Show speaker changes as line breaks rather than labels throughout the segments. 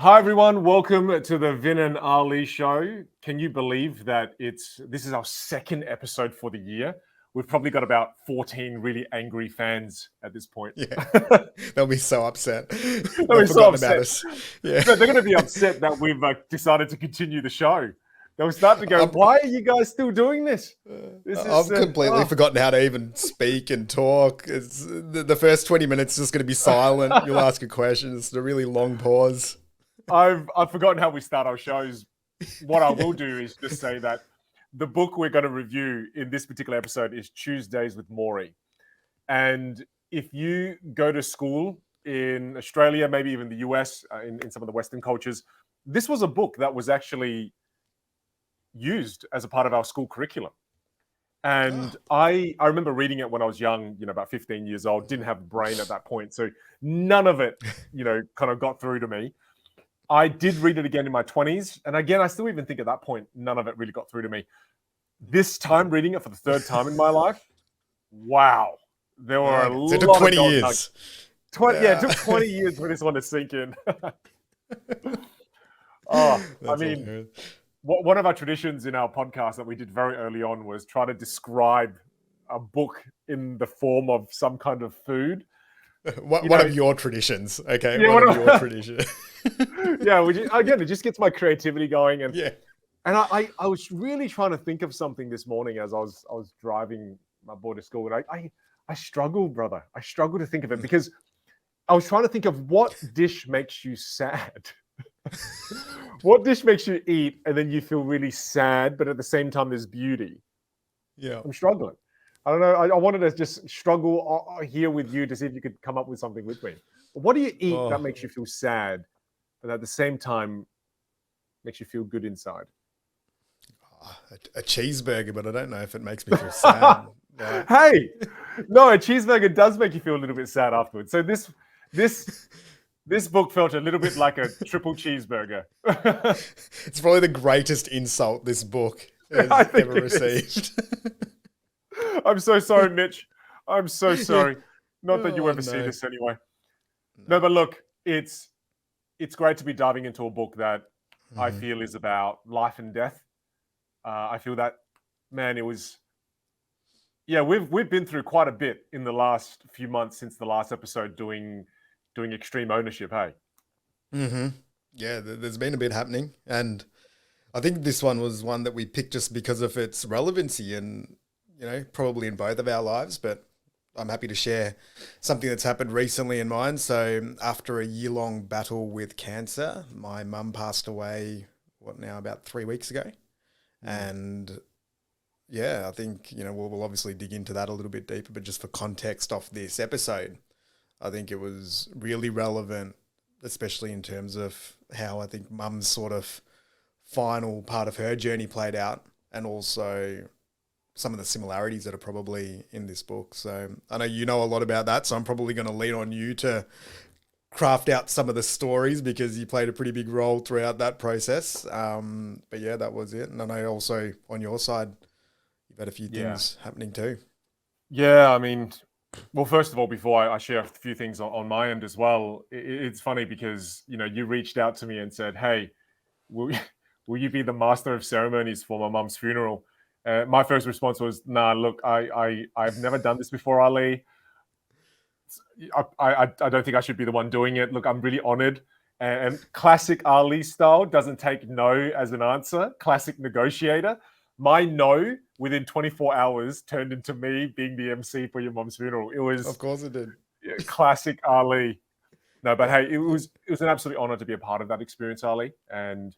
Hi everyone, welcome to the Vinh and Ali Show. Can you believe that this is our second episode for the year? We've probably got about 14 really angry fans at this point.
Yeah, they'll be so upset.
They'll
They've
be so
forgotten about
upset.
us. Yeah,
They're going to be upset that we've decided to continue the show. They'll start to go, why are you guys still doing this?
I've completely forgotten how to even speak and talk. It's the first 20 minutes is just going to be silent. You'll ask a question. It's a really long pause.
I've forgotten how we start our shows. What I will do is just say that the book we're going to review in this particular episode is Tuesdays with Morrie. And if you go to school in Australia, maybe even the US, in some of the Western cultures, this was a book that was actually used as a part of our school curriculum. And I remember reading it when I was young, about 15 years old, didn't have a brain at that point. So none of it, kind of got through to me. I did read it again in my 20s. And again, I still even think at that point, none of it really got through to me. This time, reading it for the third time in my life, wow. There were a lot
it took 20
of
years.
Yeah, it took 20 years for this one to sink in. One of our traditions in our podcast that we did very early on was try to describe a book in the form of some kind of food.
One of your traditions, okay?
Yeah,
one of your traditions.
Yeah, again, it just gets my creativity going. And
yeah.
And I was really trying to think of something this morning as I was driving my boy to school, and I struggled, brother. I struggled to think of it because I was trying to think of what dish makes you sad. What dish makes you eat and then you feel really sad, but at the same time there's beauty?
Yeah.
I'm struggling. I don't know. I wanted to just struggle here with you to see if you could come up with something with me. What do you eat that makes you feel sad, but at the same time makes you feel good inside?
A cheeseburger, but I don't know if it makes me feel sad.
Hey, no, a cheeseburger does make you feel a little bit sad afterwards. So this book felt a little bit like a triple cheeseburger.
It's probably the greatest insult this book has ever received.
I'm so sorry, Mitch. I'm so sorry. Not that you ever see this anyway. No, but look, it's great to be diving into a book that I feel is about life and death. I feel that, man, it was, we've been through quite a bit in the last few months since the last episode doing extreme ownership, hey?
Mm-hmm. Yeah, there's been a bit happening. And I think this one was one that we picked just because of its relevancy and, probably in both of our lives. But I'm happy to share something that's happened recently in mine. So after a year-long battle with cancer, my mum passed away, about 3 weeks ago. And yeah, I think, we'll obviously dig into that a little bit deeper, but just for context of this episode, I think it was really relevant, especially in terms of how I think mum's sort of final part of her journey played out, and also some of the similarities that are probably in this book. So I know you know a lot about that, so I'm probably going to lean on you to craft out some of the stories because you played a pretty big role throughout that process. But yeah, that was it. And I know also on your side, you've had a few things happening too.
Yeah, I mean, well, first of all, before I share a few things on my end as well, it's funny because, you reached out to me and said, hey, will you be the master of ceremonies for my mum's funeral? My first response was, nah, look, I've never done this before, Ali. I don't think I should be the one doing it. Look, I'm really honored. And classic Ali style doesn't take no as an answer. Classic negotiator. My no within 24 hours turned into me being the MC for your mom's funeral. It was,
of course it did.
Classic Ali. No, but hey, it was an absolute honor to be a part of that experience, Ali, and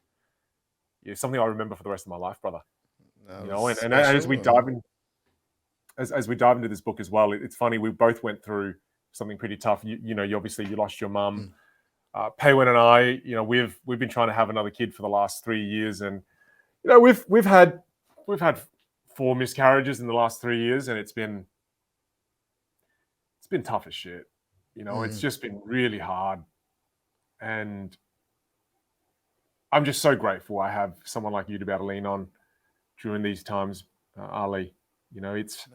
something I remember for the rest of my life, brother. And as we dive in, as we dive into this book as well, it's funny, we both went through something pretty tough. You obviously you lost your mum. Peiwen and I, we've been trying to have another kid for the last 3 years, and we've had 4 miscarriages in the last 3 years, and it's been tough as shit. It's just been really hard, and I'm just so grateful I have someone like you to be able to lean on during these times, Ali. It's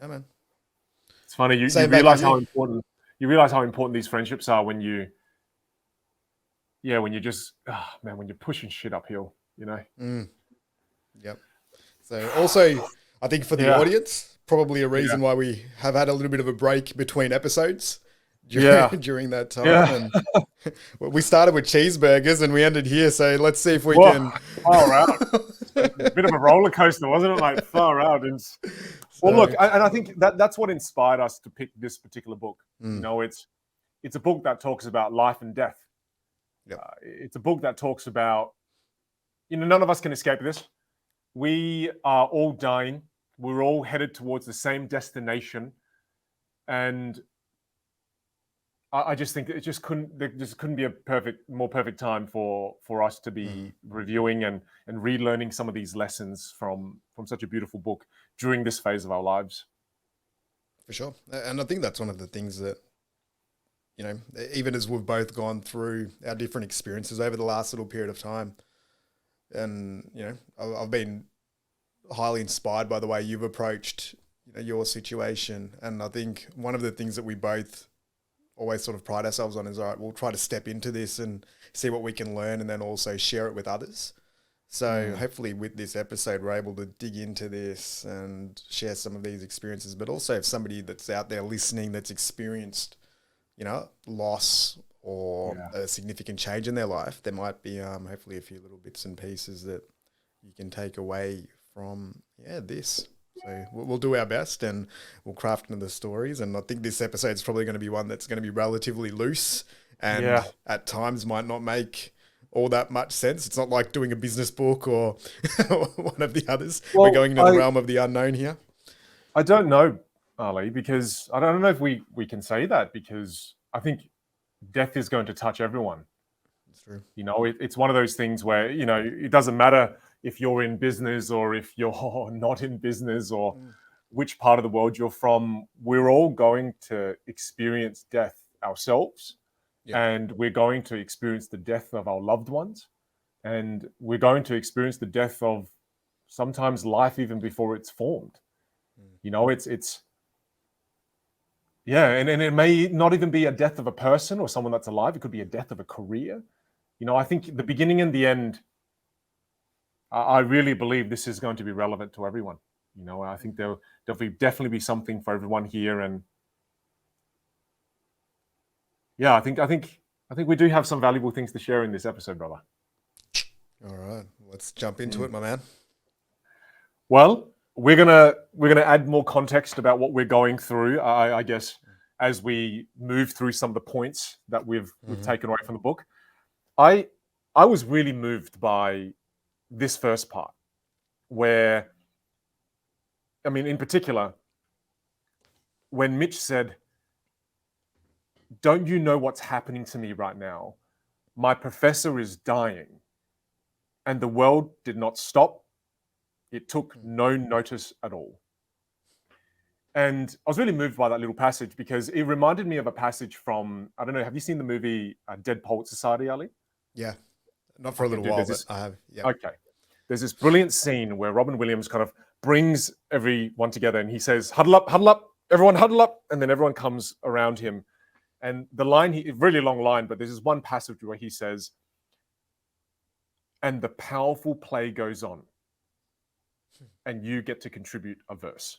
funny. You realize how important these friendships are when you yeah, when you're just, man, when you're pushing shit uphill,
Mm, yep. So also, I think for the
Yeah,
audience, probably a
yeah,
reason why we have had a little bit of a break between episodes during
yeah,
during that time.
yeah.
And we started with cheeseburgers and we ended here. So let's see if we
Whoa,
can.
far out. A bit of a roller coaster, wasn't it? Like far out. And well, look,
So,
and I think that's what inspired us to pick this particular book.
mm,
It's a book that talks about life and death.
yep.
It's a book that talks about, none of us can escape this. We are all dying. We're all headed towards the same destination, and I just think it just couldn't. There just couldn't be a more perfect time for us to
Mm,
be reviewing and relearning some of these lessons from such a beautiful book during this phase of our lives.
for sure. And I think that's one of the things that, even as we've both gone through our different experiences over the last little period of time, and, I've been highly inspired by the way you've approached, your situation. And I think one of the things that we both always sort of pride ourselves on is, all right, we'll try to step into this and see what we can learn and then also share it with others. So
Mm.
hopefully with this episode, we're able to dig into this and share some of these experiences, but also if somebody that's out there listening that's experienced, loss or
Yeah.
a significant change in their life, there might be hopefully a few little bits and pieces that you can take away from, this. So we'll do our best and we'll craft into the stories. And I think this episode is probably going to be one that's going to be relatively loose and
Yeah.
at times might not make all that much sense. It's not like doing a business book or one of the others. We're
Well,
going into the realm of the unknown here.
I don't know, Ali, because I don't know if we can say that, because I think death is going to touch everyone.
That's true.
It's one of those things where, it doesn't matter if you're in business or if you're not in business or
Mm,
which part of the world you're from. We're all going to experience death ourselves,
yep.
and we're going to experience the death of our loved ones, and we're going to experience the death of sometimes life even before it's formed.
Mm,
It's yeah, and it may not even be a death of a person or someone that's alive. It could be a death of a career. I think the beginning and the end, I really believe this is going to be relevant to everyone. I think
mm.
there'll definitely be something for everyone here. And yeah, I think we do have some valuable things to share in this episode, brother.
All right, let's jump into
Mm.
it, my man.
Well, we're gonna add more context about what we're going through, I guess, as we move through some of the points that we've
Mm-hmm.
taken away from the book. I I was really moved by this first part, where, I mean, in particular, when Mitch said, "Don't you know what's happening to me right now? My professor is dying, and the world did not stop. It took no notice at all." And I was really moved by that little passage because it reminded me of a passage from, I don't know, have you seen the movie Dead Poet Society, Ali?
Yeah, not for a
Okay,
little
dude,
while,
there's
but
this,
I have. Yep.
okay. There's this brilliant scene where Robin Williams kind of brings everyone together and he says, huddle up, everyone huddle up. And then everyone comes around him. And the line, really long line, but there's this one passage where he says, "And the powerful play goes on, and you get to contribute a verse."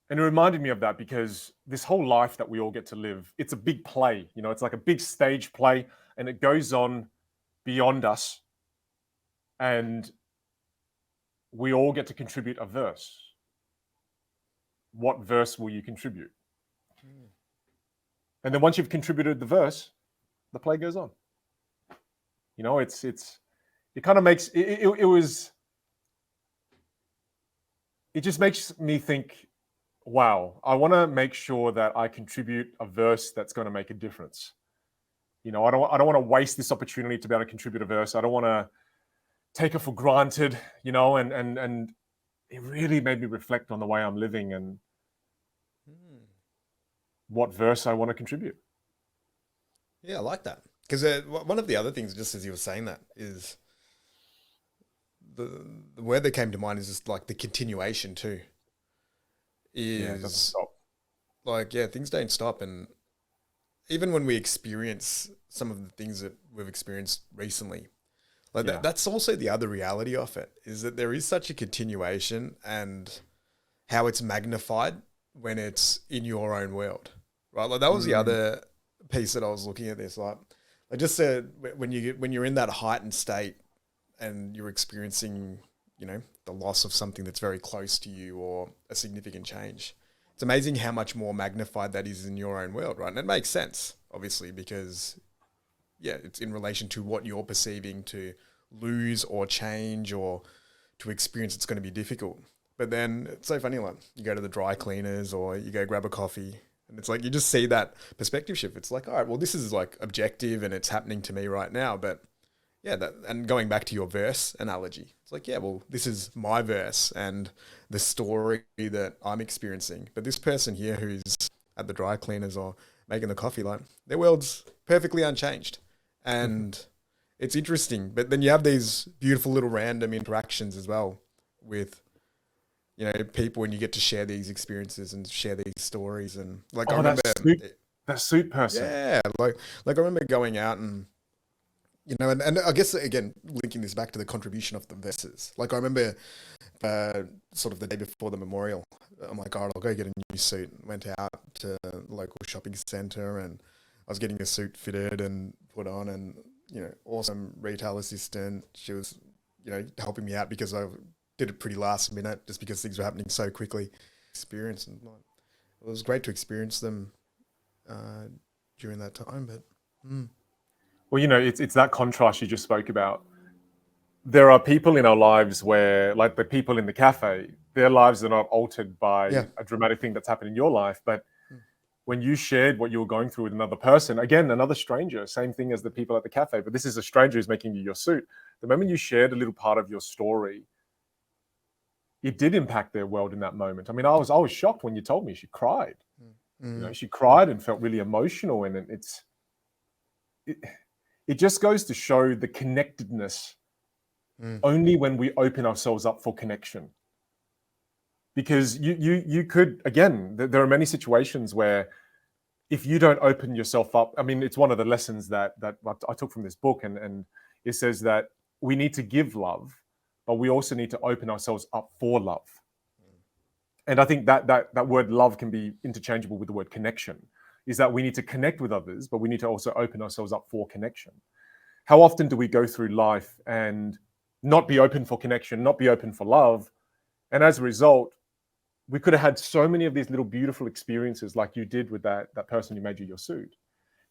And it reminded me of that because this whole life that we all get to live, it's a big play. It's like a big stage play, and it goes on beyond us. And we all get to contribute a verse. What verse will you contribute?
Mm.
And then once you've contributed the verse, the play goes on. It kind of makes it just makes me think, wow, I want to make sure that I contribute a verse that's going to make a difference. I don't want to waste this opportunity to be able to contribute a verse. I don't want to take it for granted, and it really made me reflect on the way I'm living and
Mm.
what verse I want to contribute.
Yeah, I like that. Because one of the other things, just as you were saying that, is the word that came to mind is just like the continuation too.
Yeah, it doesn't
Is
stop.
like, yeah, things don't stop. And even when we experience some of the things that we've experienced recently, like
Yeah.
that's also the other reality of it, is that there is such a continuation and how it's magnified when it's in your own world, right? Like that was the other piece that I was looking at this. Like I just said, when you're in that heightened state and you're experiencing, you know, the loss of something that's very close to you or a significant change, it's amazing how much more magnified that is in your own world, right? And it makes sense, obviously, because yeah, it's in relation to what you're perceiving to lose or change or to experience. It's going to be difficult. But then it's so funny, like you go to the dry cleaners or you go grab a coffee and it's like you just see that perspective shift. It's like, all right, well, this is like objective and it's happening to me right now. But yeah, and going back to your verse analogy, it's like, yeah, well, this is my verse and the story that I'm experiencing. But this person here who's at the dry cleaners or making the coffee, like their world's perfectly unchanged. And it's interesting. But then you have these beautiful little random interactions as well with, you know, people, when you get to share these experiences and share these stories. And like, I remember,
that suit person.
yeah, like I remember going out and, you know, and I guess, again, linking this back to the contribution of the verses. Like I remember sort of the day before the memorial, I'm like, all right, I'll go get a new suit. Went out to the local shopping center and I was getting a suit fitted and put on, and, you know, awesome retail assistant. She was, you know, helping me out because I did it pretty last minute just because things were happening so quickly. Experience, and like, it was great to experience them during that time. But
well, you know, it's that contrast you just spoke about. There are people in our lives where, like the people in the cafe, their lives are not altered by a dramatic thing that's happened in your life. But when you shared what you were going through with another person, again, another stranger, same thing as the people at the cafe, but this is a stranger who's making you your suit. The moment you shared a little part of your story, it did impact their world in that moment. I mean, I was shocked when you told me she cried. You know, she cried and felt really emotional, and it just goes to show the connectedness only when we open ourselves up for connection. Because you could, again, there are many situations where if you don't open yourself up, I mean, it's one of the lessons that I took from this book, and it says that we need to give love, but we also need to open ourselves up for love. And I think that word love can be interchangeable with the word connection, is that we need to connect with others, but we need to also open ourselves up for connection. How often do we go through life and not be open for connection, not be open for love? And as a result, we could have had so many of these little beautiful experiences like you did with that person who made you your suit.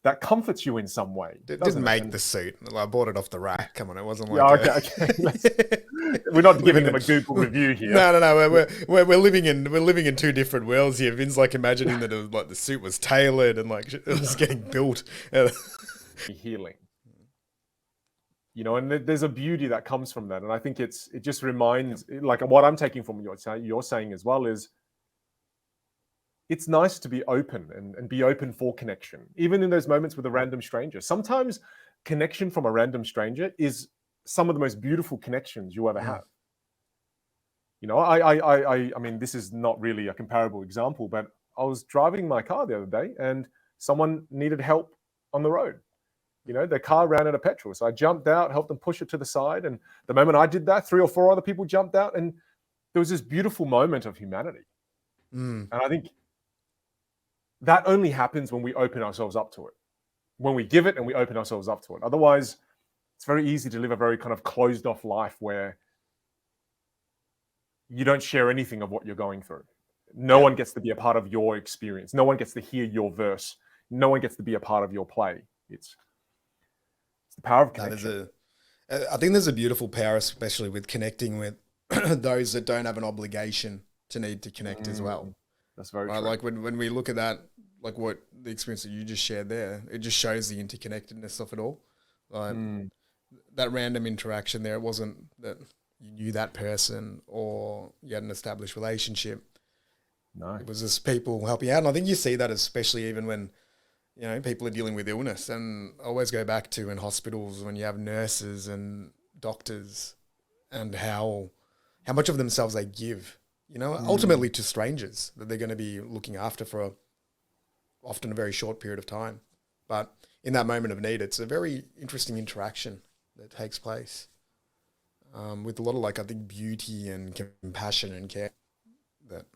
That comforts you in some way.
It didn't make the suit. I bought it off the rack. Come on, it wasn't like
okay. We're not giving them a Google review here.
No. We're living in two different worlds here. Vin's like imagining that it was like the suit was tailored and like it was getting built.
Healing. You know, and there's a beauty that comes from that. And I think it just reminds, like what I'm taking from what you're saying as well is, it's nice to be open and be open for connection, even in those moments with a random stranger. Sometimes connection from a random stranger is some of the most beautiful connections you ever have. You know, I mean, this is not really a comparable example, but I was driving my car the other day and someone needed help on the road. You know, their car ran out of petrol. So I jumped out, helped them push it to the side. And the moment I did that, 3 or 4 other people jumped out, and there was this beautiful moment of humanity. And I think that only happens when we open ourselves up to it, when we give it and we open ourselves up to it. Otherwise, it's very easy to live a very kind of closed off life where you don't share anything of what you're going through. No one gets to be a part of your experience. No one gets to hear your verse. No one gets to be a part of your play. It's the power of connection.
I think there's a beautiful power, especially with connecting with those that don't have an obligation to need to connect as well.
That's very true.
Like when we look at that, like what the experience that you just shared there, it just shows the interconnectedness of it all. Like that random interaction there, it wasn't that you knew that person or you had an established relationship.
No.
It was just people helping out. And I think you see that especially even when, you know, people are dealing with illness. And I always go back to in hospitals when you have nurses and doctors and how much of themselves they give, you know, ultimately to strangers that they're going to be looking after for often a very short period of time. But in that moment of need, it's a very interesting interaction that takes place with a lot of like I think beauty and compassion and care. That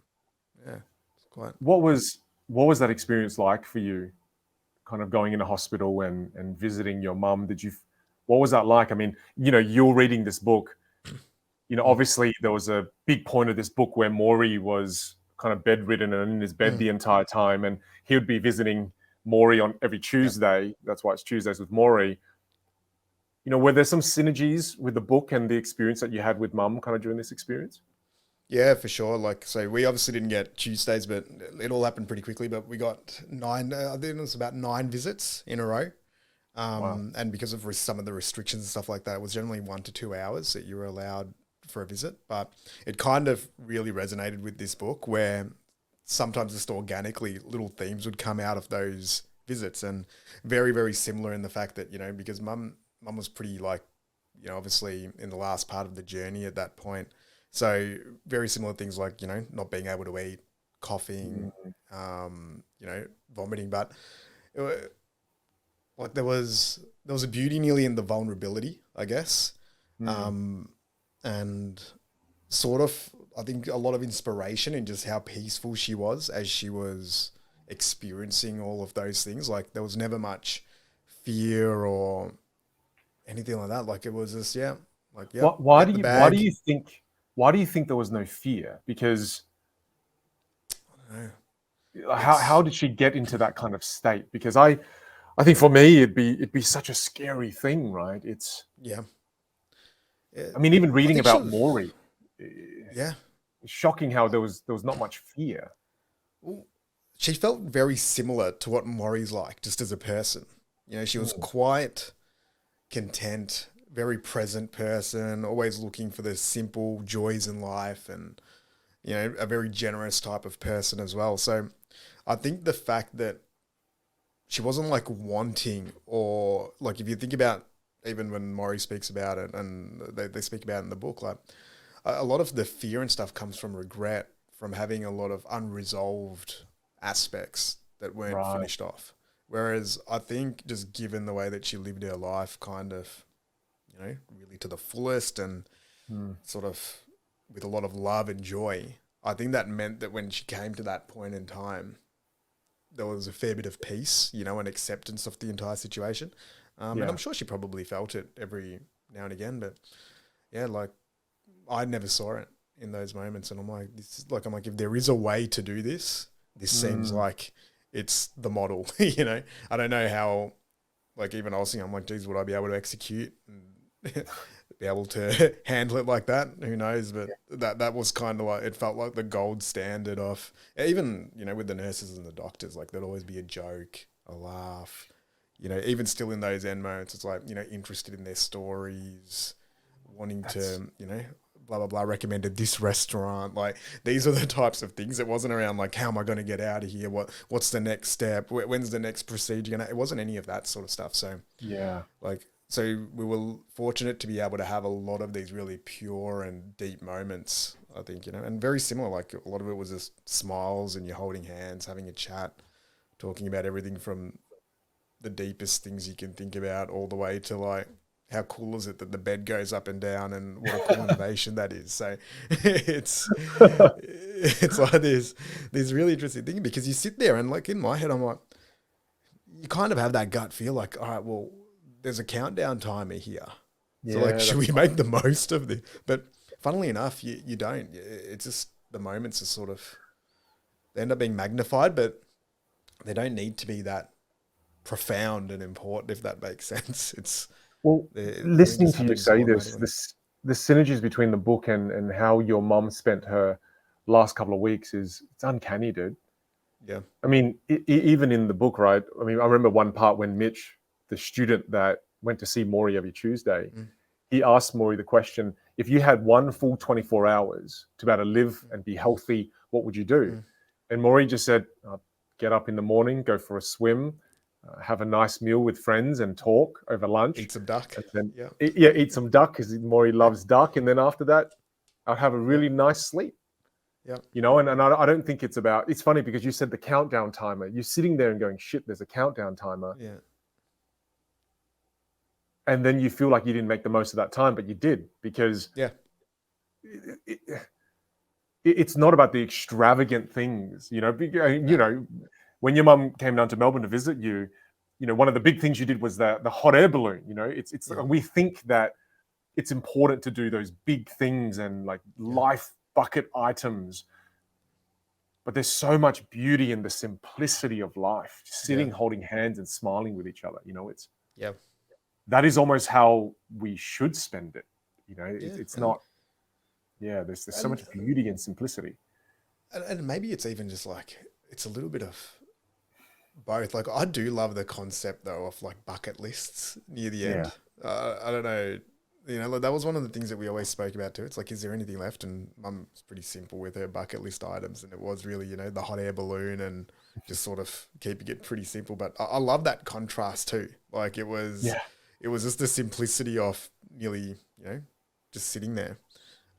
yeah, it's quite.
What was that experience like for you? Kind of going into hospital and visiting your mum. What was that like? I mean, you're reading this book.
Mm,
Obviously there was a big point of this book where Morrie was kind of bedridden and in his bed
mm,
the entire time, and he would be visiting Morrie on every
yeah.
Tuesday. That's why it's Tuesdays with Morrie. Were there some synergies with the book and the experience that you had with mum kind of during this experience?
Yeah, for sure. Like, so we obviously didn't get Tuesdays, but it all happened pretty quickly. But we got nine, I think it was about 9 visits in a row.
Wow.
And because of some of the restrictions and stuff like that, it was generally 1 to 2 hours that you were allowed for a visit. But it kind of really resonated with this book where sometimes just organically little themes would come out of those visits, and very, very similar in the fact that, because mum was pretty like, obviously in the last part of the journey at that point. So very similar things like, not being able to eat, coughing,
Mm,
vomiting, but like there was a beauty nearly in the vulnerability, I guess,
mm.
um, and sort of I think a lot of inspiration in just how peaceful she was as she was experiencing all of those things. Like there was never much fear or anything like that. Like it was just like yep,
What, why do
get the
you why do
bag.
you think why do you think there was no fear? Because
I don't know.
how
It's
did she get into that kind of state? Because I think for me it'd be such a scary thing, right?
yeah,
I mean, even
I
reading
think she
about
was
Morrie,
yeah.
it's shocking how there was not much fear.
Well, she felt very similar to what Morrie's like, just as a person. She was
Mm,
quite content, very present person, always looking for the simple joys in life, and a very generous type of person as well. So I think the fact that she wasn't like wanting, or like if you think about even when Morrie speaks about it and they speak about it in the book, like a lot of the fear and stuff comes from regret, from having a lot of unresolved aspects that weren't
right.
finished off. Whereas I think just given the way that she lived her life, kind of, really to the fullest and
Mm,
sort of with a lot of love and joy, I think that meant that when she came to that point in time, there was a fair bit of peace, and acceptance of the entire situation. And I'm
yeah.
sure she probably felt it every now and again, but yeah, like I never saw it in those moments. And I'm like, if there is a way to do this, this seems
Mm,
like it's the model, I don't know how, like even I was thinking, I'm like, geez, would I be able to execute and be able to handle it like that? Who knows? But that was kind of like, it felt like the gold standard of even, with the nurses and the doctors, like there'd always be a joke, a laugh, even still in those end moments, it's like, interested in their stories, wanting
that's
to, blah, blah, blah, recommended this restaurant. Like these are the types of things. It wasn't around like, how am I going to get out of here? What's the next step? When's the next procedure? It wasn't any of that sort of stuff. So
yeah.
like, so we were fortunate to be able to have a lot of these really pure and deep moments, I think, and very similar. Like a lot of it was just smiles and you're holding hands, having a chat, talking about everything from the deepest things you can think about all the way to like, how cool is it that the bed goes up and down and what a cool innovation that is. So it's like this really interesting thing because you sit there and like in my head I'm like, you kind of have that gut feel like, all right, well, there's a countdown timer here. So like,
Yeah,
should
that's
we make the most of this? But funnily enough, you don't. It's just the moments are sort of, they end up being magnified, but they don't need to be that profound and important, if that makes sense.
well,
They
listening
just
to you
happen so
say this,
automatically.
the synergies between the book and how your mum spent her last couple of weeks it's uncanny, dude.
Yeah.
I mean, even in the book, right? I mean, I remember one part when Mitch, the student that went to see Morrie every Tuesday,
Mm,
he asked Morrie the question: if you had one full 24 hours to be able to live and be healthy, what would you do?
mm.
And Morrie just said, get up in the morning, go for a swim, have a nice meal with friends and talk over lunch,
Eat some duck.
and then
Yeah.
eat some duck because Morrie
Yeah.
loves duck. And then after that, I'd have a
Yeah.
really nice sleep.
Yeah.
You know, and I don't think it's about, it's funny because you said the countdown timer. You're sitting there and going, shit, there's a countdown timer.
Yeah.
And then you feel like you didn't make the most of that time, but you did, because
Yeah.
It's not about the extravagant things, you know. You know, when your mum came down to Melbourne to visit you, you know, one of the big things you did was the hot air balloon. You know, it's
Yeah.
we think that it's important to do those big things and like life bucket items, but there's so much beauty in the simplicity of life, sitting, holding hands and smiling with each other. You know, it's that is almost how we should spend it. You know, it's not. Yeah, there's so much beauty and simplicity.
And maybe it's even just like, it's a little bit of both. Like, I do love the concept though of like bucket lists near the end. I don't know, you know, like that was one of the things that we always spoke about too. It's like, is there anything left? And Mum's pretty simple with her bucket list items, and it was really, you know, the hot air balloon and just sort of keeping it pretty simple. But I love that contrast too. Like it was just the simplicity of nearly, you know, just sitting there.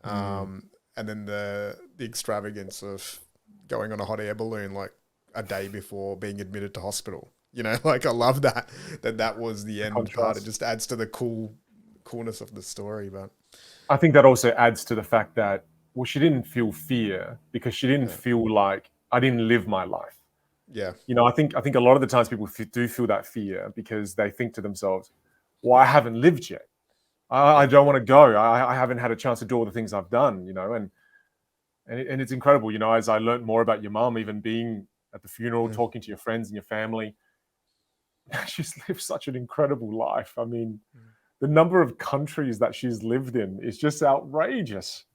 And then the extravagance of going on a hot air balloon like a day before being admitted to hospital. You know, like I love that was the end part. It just adds to the coolness of the story. But
I think that also adds to the fact that, well, she didn't feel fear because she didn't feel like I didn't live my life.
Yeah.
You know, I think a lot of the times people do feel that fear because they think to themselves, well, I haven't lived yet. I don't want to go. I haven't had a chance to do all the things I've done, you know, and it's incredible, you know, as I learned more about your mom, even being at the funeral, talking to your friends and your family, she's lived such an incredible life. I mean, the number of countries that she's lived in is just outrageous.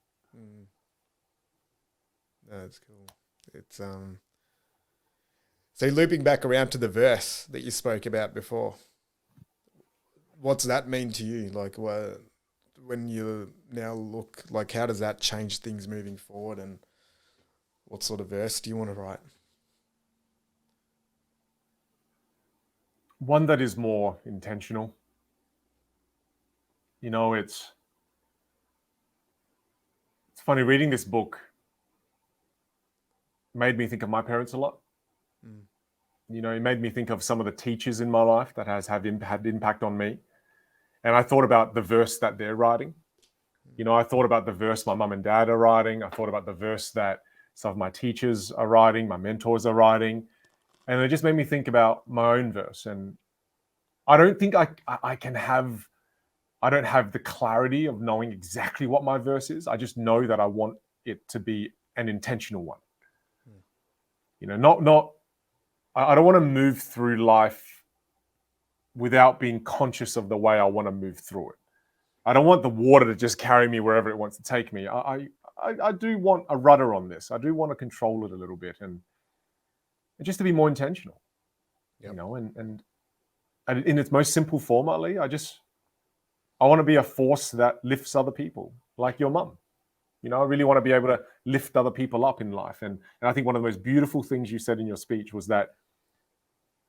That's cool. It's so looping back around to the verse that you spoke about before. What's that mean to you? Like, when you now look, like, how does that change things moving forward, and what sort of verse do you want to write?
One that is more intentional. You know, it's funny, reading this book made me think of my parents a lot. You know, it made me think of some of the teachers in my life that had impact on me. And I thought about the verse that they're writing. You know, I thought about the verse my mum and dad are writing. I thought about the verse that some of my teachers are writing, my mentors are writing. And it just made me think about my own verse. And I don't think I don't have the clarity of knowing exactly what my verse is. I just know that I want it to be an intentional one. You know, I don't want to move through life without being conscious of the way I want to move through it. I don't want the water to just carry me wherever it wants to take me. I do want a rudder on this. I do want to control it a little bit and just to be more intentional. You know, and in its most simple form, Ali, I want to be a force that lifts other people, like your mum. You know, I really want to be able to lift other people up in life. And I think one of the most beautiful things you said in your speech was that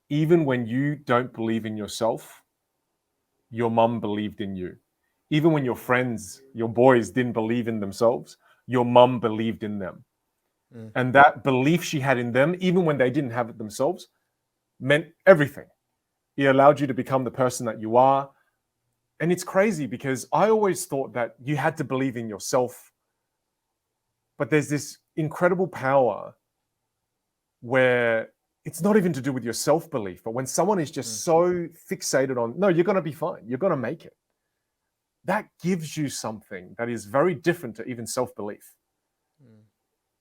even when you don't believe in yourself, your mum believed in you. Even when your friends, your boys didn't believe in themselves, your mum believed in them. And that belief she had in them, even when they didn't have it themselves, meant everything. It allowed you to become the person that you are. And it's crazy because I always thought that you had to believe in yourself. But there's this incredible power where it's not even to do with your self-belief, but when someone is just so fixated on, no, you're going to be fine, you're going to make it, that gives you something that is very different to even self-belief.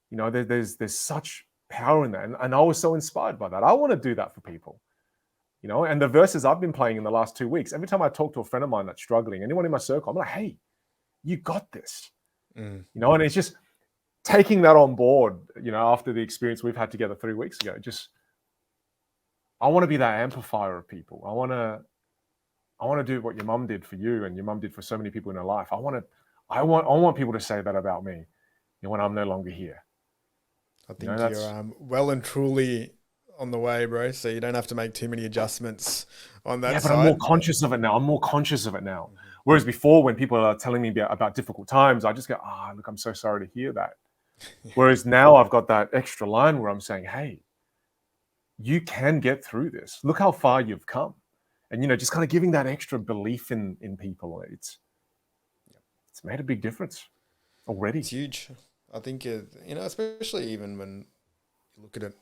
You know, there's such power in that. And I was so inspired by that. I want to do that for people. You know, and the verses I've been playing in the last 2 weeks, every time I talk to a friend of mine that's struggling, anyone in my circle, I'm like, hey, you got this. You know, and it's just taking that on board, you know, after the experience we've had together 3 weeks ago, I want to be that amplifier of people. I want to do what your mum did for you and your mum did for so many people in her life. I want people to say that about me, you know, when I'm no longer here.
I think you're well and truly on the way, bro. So you don't have to make too many adjustments on that side.
I'm more conscious of it now. Whereas before, when people are telling me about difficult times, I just go, look, I'm so sorry to hear that. Whereas now I've got that extra line where I'm saying, hey, you can get through this. Look how far you've come. And, just kind of giving that extra belief in people. It's made a big difference already.
It's huge. I think, especially even when you look at it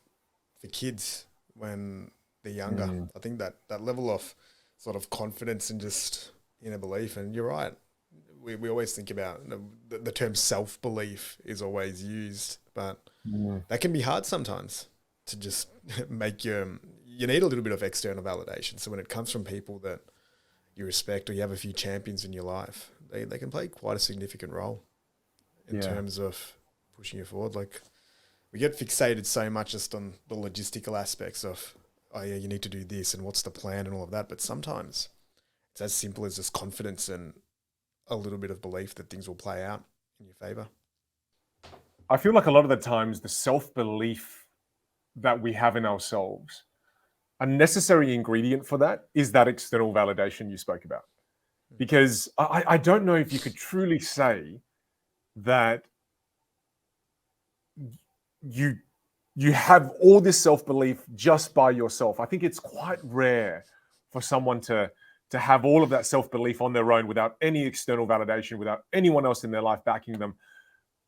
for kids when they're younger, I think that level of sort of confidence and just inner belief, and you're right. We always think about the term self-belief is always used, but that can be hard sometimes to just make you need a little bit of external validation. So when it comes from people that you respect or you have a few champions in your life, they can play quite a significant role in terms of pushing you forward. Like, we get fixated so much just on the logistical aspects of, oh yeah, you need to do this and what's the plan and all of that. But sometimes it's as simple as just confidence and a little bit of belief that things will play out in your favor.
I feel like a lot of the times the self-belief that we have in ourselves, a necessary ingredient for that is that external validation you spoke about. Because I don't know if you could truly say that you have all this self-belief just by yourself. I think it's quite rare for someone to have all of that self-belief on their own without any external validation, without anyone else in their life backing them.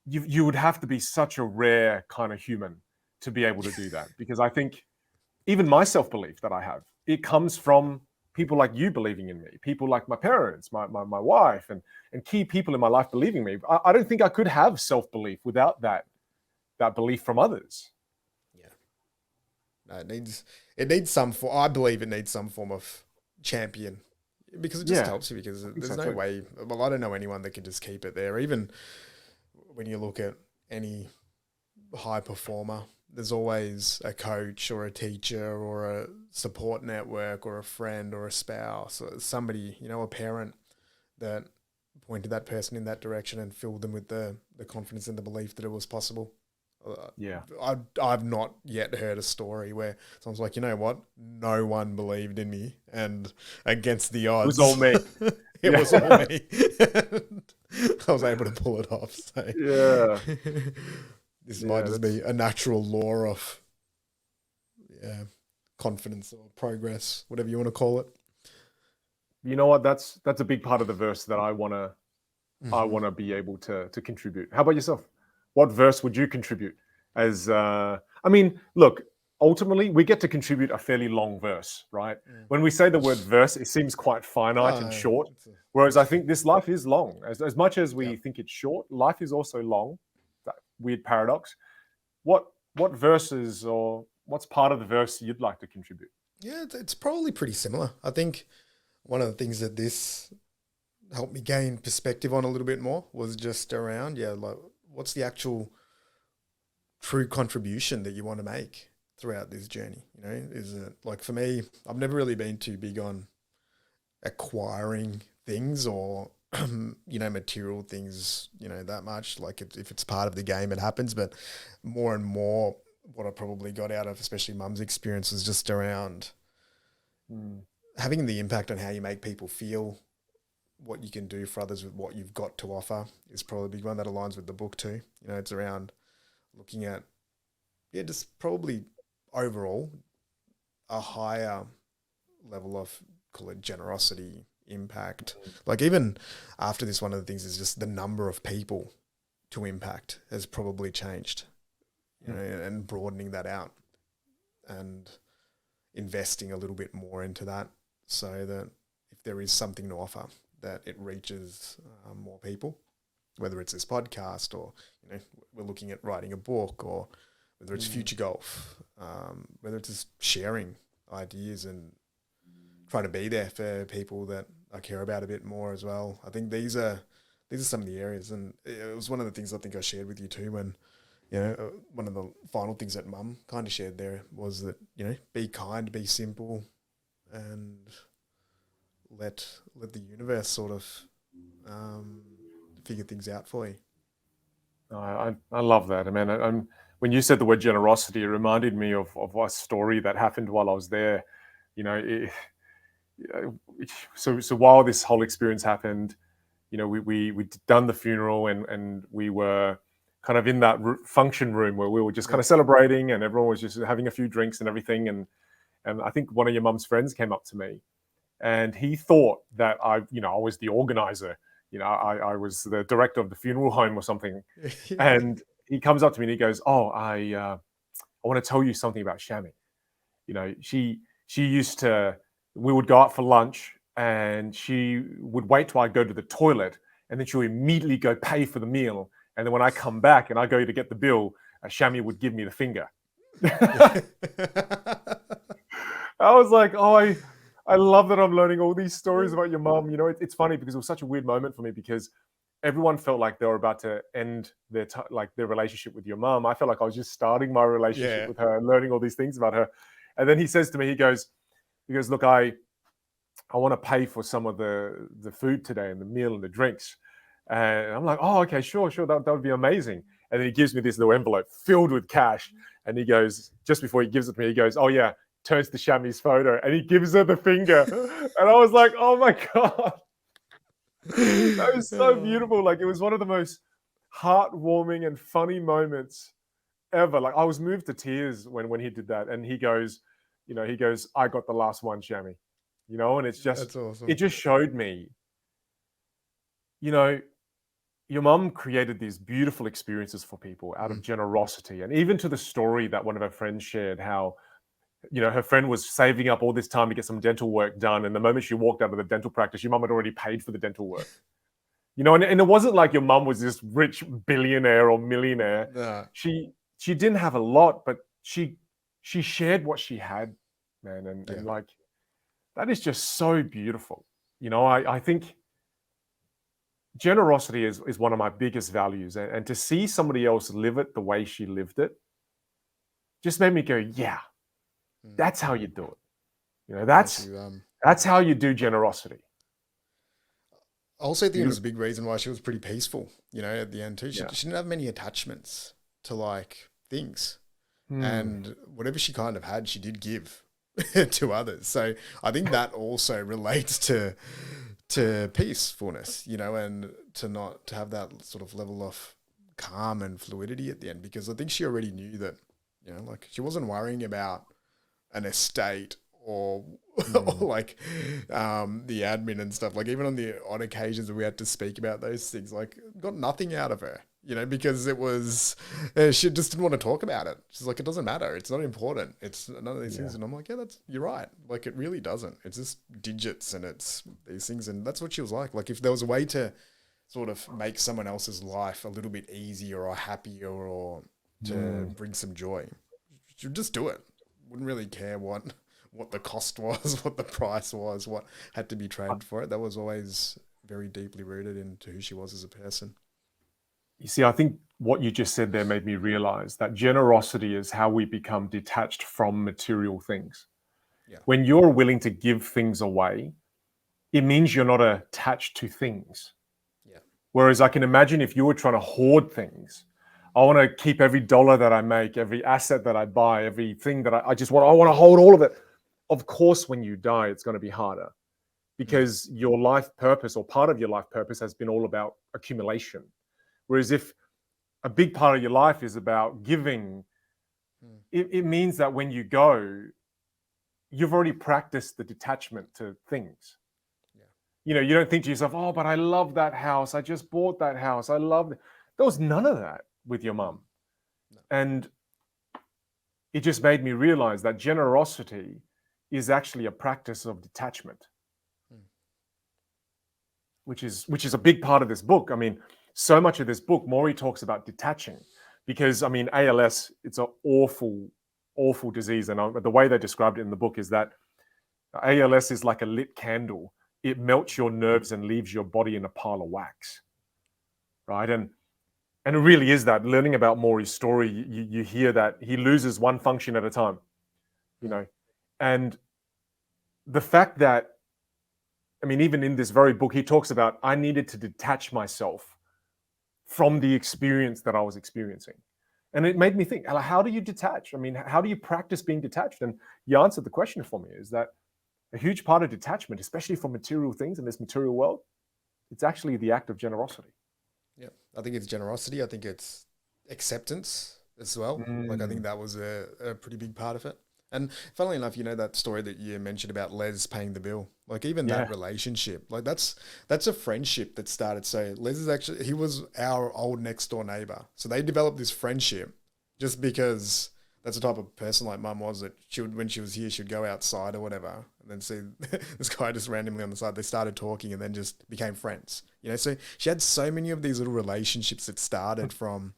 You would have to be such a rare kind of human to be able to do that. Because I think even my self-belief that I have, it comes from people like you believing in me, people like my parents, my wife, and key people in my life believing me. I don't think I could have self-belief without that belief from others.
Yeah. No, it needs some I believe it needs some form of champion, because it just helps you, because there's no way, well, I don't know anyone that can just keep it there. Even when you look at any high performer, there's always a coach or a teacher or a support network or a friend or a spouse or somebody, a parent that pointed that person in that direction and filled them with the confidence and the belief that it was possible. I've not yet heard a story where someone's like, you know what, no one believed in me, and against the odds,
it was all me.
It was all me. I was able to pull it off. So this might just be a natural law of confidence or progress, whatever you want to call it.
You know what? That's a big part of the verse that I wanna be able to contribute. How about yourself? What verse would you contribute? Look, ultimately, we get to contribute a fairly long verse, right? When we say the word verse, it seems quite finite and short, whereas I think this life is long. As much as we think it's short, life is also long. That weird paradox. What verses, or what's part of the verse you'd like to contribute?
Yeah, it's probably pretty similar. I think one of the things that this helped me gain perspective on a little bit more was just around, like, what's the actual true contribution that you want to make throughout this journey? Is it, like, for me, I've never really been too big on acquiring things or, material things, that much. Like, if it's part of the game, it happens. But more and more, what I probably got out of, especially Mum's experience, was just around having the impact on how you make people feel, what you can do for others with what you've got to offer is probably a big one that aligns with the book too. It's around looking at, just probably overall a higher level of, call it, generosity, impact. Like, even after this, one of the things is just the number of people to impact has probably changed, and broadening that out and investing a little bit more into that, so that if there is something to offer, that it reaches more people, whether it's this podcast or, we're looking at writing a book, or whether it's future golf, whether it's just sharing ideas and trying to be there for people that I care about a bit more as well. I think these are some of the areas, and it was one of the things I think I shared with you too when, one of the final things that Mum kind of shared there was that, be kind, be simple, and let the universe sort of figure things out for you.
I love that. When you said the word generosity, it reminded me of a story that happened while I was there. So while this whole experience happened, we'd done the funeral, and we were kind of in that function room where we were just kind
Yeah.
of celebrating, and everyone was just having a few drinks and everything. And I think one of your mum's friends came up to me, and he thought that I was the organizer. I was the director of the funeral home or something. And he comes up to me and he goes, "Oh, I want to tell you something about Shami. She used to. We would go out for lunch, and she would wait till I go to the toilet, and then she would immediately go pay for the meal. And then when I come back and I go to get the bill, Shami would give me the finger." I was like, "Oh, I love that I'm learning all these stories about your mom." It's funny because it was such a weird moment for me, because everyone felt like they were about to end their relationship with your mom. I felt like I was just starting my relationship with her and learning all these things about her. And then he says to me, he goes, "Look, I want to pay for some of the food today and the meal and the drinks." And I'm like, "Oh, okay, sure. That would be amazing." And then he gives me this little envelope filled with cash. And he goes, just before he gives it to me, he goes, "Oh yeah," turns to Shami's photo and he gives her the finger. And I was like, "Oh my God." That was so beautiful. Like, it was one of the most heartwarming and funny moments ever. Like, I was moved to tears when he did that. And he goes, "I got the last one, Shami." And it's just,
That's awesome.
it just showed me, your mum created these beautiful experiences for people out of generosity. And even to the story that one of her friends shared, how, her friend was saving up all this time to get some dental work done. And the moment she walked out of the dental practice, your mum had already paid for the dental work. And it wasn't like your mum was this rich billionaire or millionaire.
Nah.
She didn't have a lot, but she shared what she had, man. And like, that is just so beautiful. I think generosity is one of my biggest values. And to see somebody else live it the way she lived it just made me go, yeah, that's how you do it. That's how you do generosity.
I also think it was a big reason why she was pretty peaceful, at the end too. She didn't have many attachments to like things. And whatever she kind of had, she did give to others. So I think that also relates to peacefulness, and to have that sort of level of calm and fluidity at the end, because I think she already knew that, like, she wasn't worrying about an estate or like the admin and stuff. Like, even on the odd occasions that we had to speak about those things, like, got nothing out of her, because it was, she just didn't want to talk about it. She's like, it doesn't matter. It's not important. It's none of these things. And I'm like, yeah, you're right. Like, it really doesn't. It's just digits and it's these things. And that's what she was like. Like, if there was a way to sort of make someone else's life a little bit easier or happier or to bring some joy, she would just do it. Wouldn't really care what the cost was, what the price was, what had to be traded for it. That was always very deeply rooted into who she was as a person.
You see, I think what you just said there made me realize that generosity is how we become detached from material things.
Yeah.
When you're willing to give things away, it means you're not attached to things.
Yeah.
Whereas I can imagine if you were trying to hoard things, I want to keep every dollar that I make, every asset that I buy, everything that I want to hold all of it. Of course, when you die, it's going to be harder, because your life purpose, or part of your life purpose, has been all about accumulation. Whereas if a big part of your life is about giving, it means that when you go, you've already practiced the detachment to things. Yeah. You don't think to yourself, "Oh, but I love that house. I just bought that house. I love it." There was none of that with your mum. No. And it just made me realize that generosity is actually a practice of detachment, which is a big part of this book. I mean, so much of this book, Morrie talks about detaching, because, I mean, ALS, it's an awful, awful disease. And the way they described it in the book is that ALS is like a lit candle. It melts your nerves and leaves your body in a pile of wax, right? And it really is that. Learning about Morrie's story, you hear that he loses one function at a time, and the fact that, I mean, even in this very book, he talks about, I needed to detach myself from the experience that I was experiencing. And it made me think, how do you detach? I mean, how do you practice being detached? And you answered the question for me, is that a huge part of detachment, especially from material things in this material world, it's actually the act of generosity.
Yeah, I think it's generosity. I think it's acceptance as well. Like I think
Mm.
that was a pretty big part of it. And funnily enough, you know that story that you mentioned about Les paying the bill. Like even that
Yeah.
relationship, like that's a friendship that started. So Les is actually he was our old next door neighbor. So they developed this friendship just because that's the type of person like Mum was, that she would, when she was here, she'd go outside or whatever and then see this guy just randomly on the side. They started talking and then just became friends. You know, so she had so many of these little relationships that started from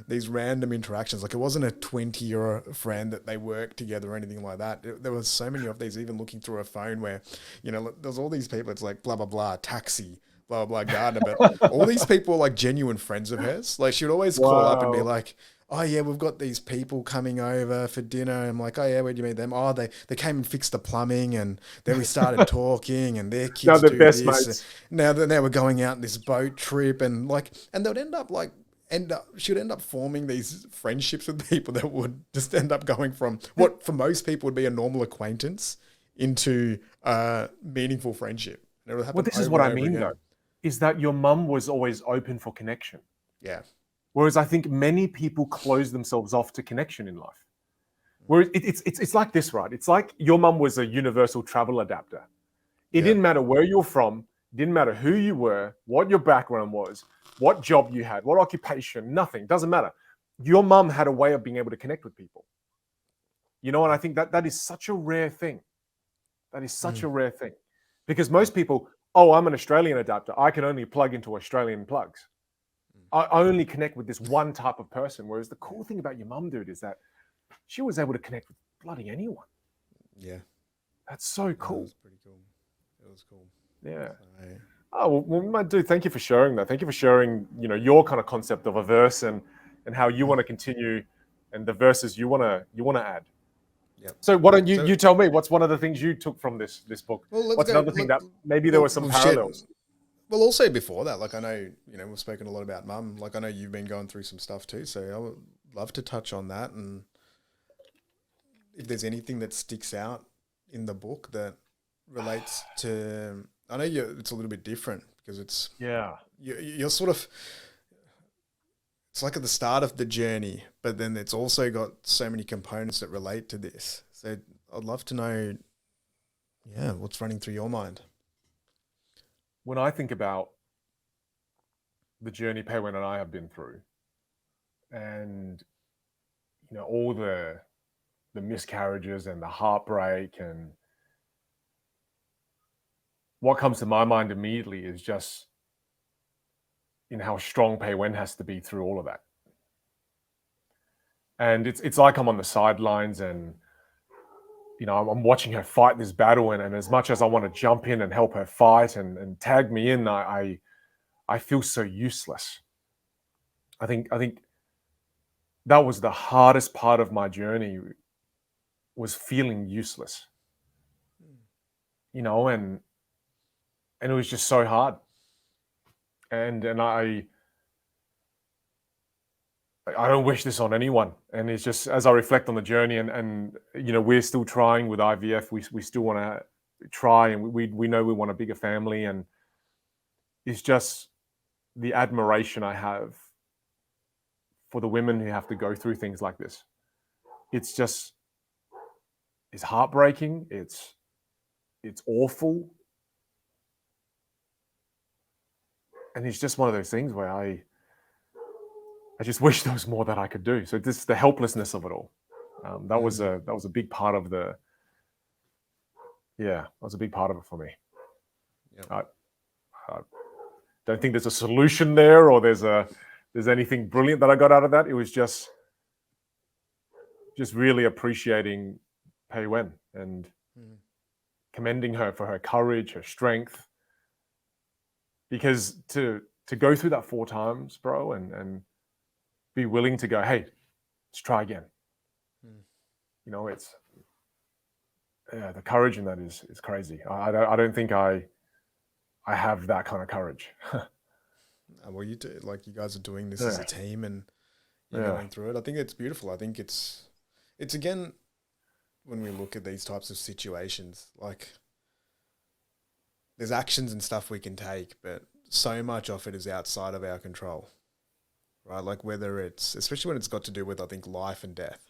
these random interactions. Like it wasn't a 20-year friend that they worked together or anything like that. There was so many of these, even looking through her phone where, you know, there's all these people. It's like blah, blah, blah, taxi, blah, blah, blah, gardener. But all these people are like genuine friends of hers. Like she would always call up and be
Wow.
like, oh yeah, we've got these people coming over for dinner. I'm like, oh yeah, where do you meet them? Oh, they came and fixed the plumbing, and then we started talking, and their
Now
kids
the
do
best
this.
mates.
Now we're going out on this boat trip, and like, and they'd end up like she would end up forming these friendships with people that would just end up going from what for most people would be a normal acquaintance into meaningful friendship. And it would
Well,
happen
this is
over
what
and
I
over
mean, though,
again.
is that your mum was always open for connection.
Yeah.
Whereas I think many people close themselves off to connection in life. Whereas it's like this, right? It's like your mum was a universal travel adapter. It
Yeah.
didn't matter where you're from, didn't matter who you were, what your background was, what job you had, what occupation, nothing. Doesn't matter. Your mum had a way of being able to connect with people. You know, and I think that that is such a rare thing. That is such
Mm.
a rare thing. Because
Yeah.
most people, oh, I'm an Australian adapter. I can only plug into Australian plugs. I only connect with this one type of person. Whereas the cool thing about your mum, dude, is that she was able to connect with bloody anyone.
Yeah.
That's so
No, it
cool.
was pretty cool. It was cool.
Yeah.
So,
Oh well, my dude, thank you for sharing that. Thank you for sharing, your kind of concept of a verse and how you
mm,
want to continue and the verses you want to add.
yep.
So why don't you
So,
you tell me what's one of the things you took from this book?
well, let's
What's
go.
another thing that maybe there
Well,
were some
we've shared.
parallels?
Well, also before that, like I know, we've spoken a lot about Mum. Like I know you've been going through some stuff too. So I would love to touch on that, and if there's anything that sticks out in the book that relates to. I know it's a little bit different because
Yeah.
you're sort of. It's like at the start of the journey, but then it's also got so many components that relate to this. So I'd love to know, yeah, what's running through your mind.
When I think about the journey Paywen and I have been through, and all the miscarriages and the heartbreak, and what comes to my mind immediately is just how strong Paywen has to be through all of that. And it's like I'm on the sidelines, and I'm watching her fight this battle, and as much as I want to jump in and help her fight and tag me in, I feel so useless. I think that was the hardest part of my journey, was feeling useless. And it was just so hard. And I don't wish this on anyone. And it's just, as I reflect on the journey, and we're still trying with IVF. We still want to try, and we know we want a bigger family, and it's just the admiration I have for the women who have to go through things like this. It's heartbreaking. It's awful. And it's just one of those things where I just wish there was more that I could do. So this the helplessness of it all. That was a big part of that was a big part of it for me.
Yep.
I don't think there's a solution there, or there's anything brilliant that I got out of that. It was just really appreciating Pei Wen and commending her for her courage, her strength. Because to go through that 4 times, bro, and be willing to go, hey, let's try again. It's the courage in that is crazy. I don't think I have that kind of courage.
Well, you do, like you guys are doing this
Yeah.
as a team, and you're
Yeah.
going through it. I think it's beautiful. I think it's again, when we look at these types of situations, like there's actions and stuff we can take, but so much of it is outside of our control, right? Like whether it's, especially when it's got to do with, I think, life and death,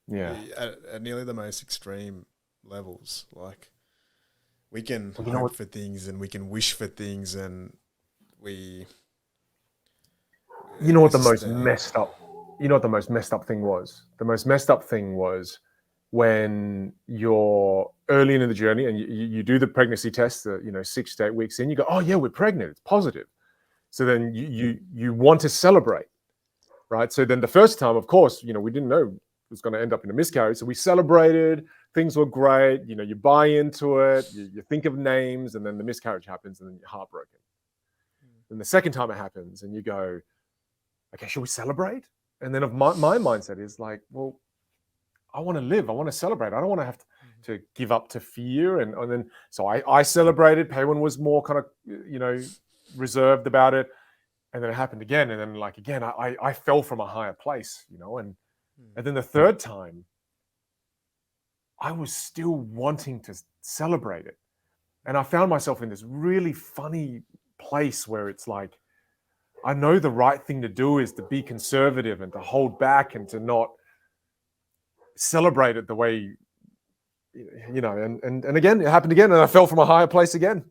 Yeah.
at nearly the most extreme levels. Like we can
Well, you know
hope
what?
for things and we can wish for things, and we,
You know what
it's
the
just
most messed up. You know what the most messed up thing was? The most messed up thing was when you're early into the journey and you do the pregnancy test. 6 to 8 weeks in, you go, oh yeah, we're pregnant. It's positive. So then you want to celebrate, right? So then the first time, of course, we didn't know it was going to end up in a miscarriage. So we celebrated. Things were great. You buy into it. You think of names, and then the miscarriage happens, and then you're heartbroken. And the second time it happens, and you go, okay, should we celebrate? And then my mindset is like, well, I want to live. I want to celebrate. I don't want to have to give up to fear. And then, so I celebrated. Paywin was more kind of, reserved about it. And then it happened again. And then again, I fell from a higher place, and then the third time, I was still wanting to celebrate it. And I found myself in this really funny place where it's like, I know the right thing to do is to be conservative and to hold back and to not celebrate it the way, and again, it happened again, and I fell from a higher place again.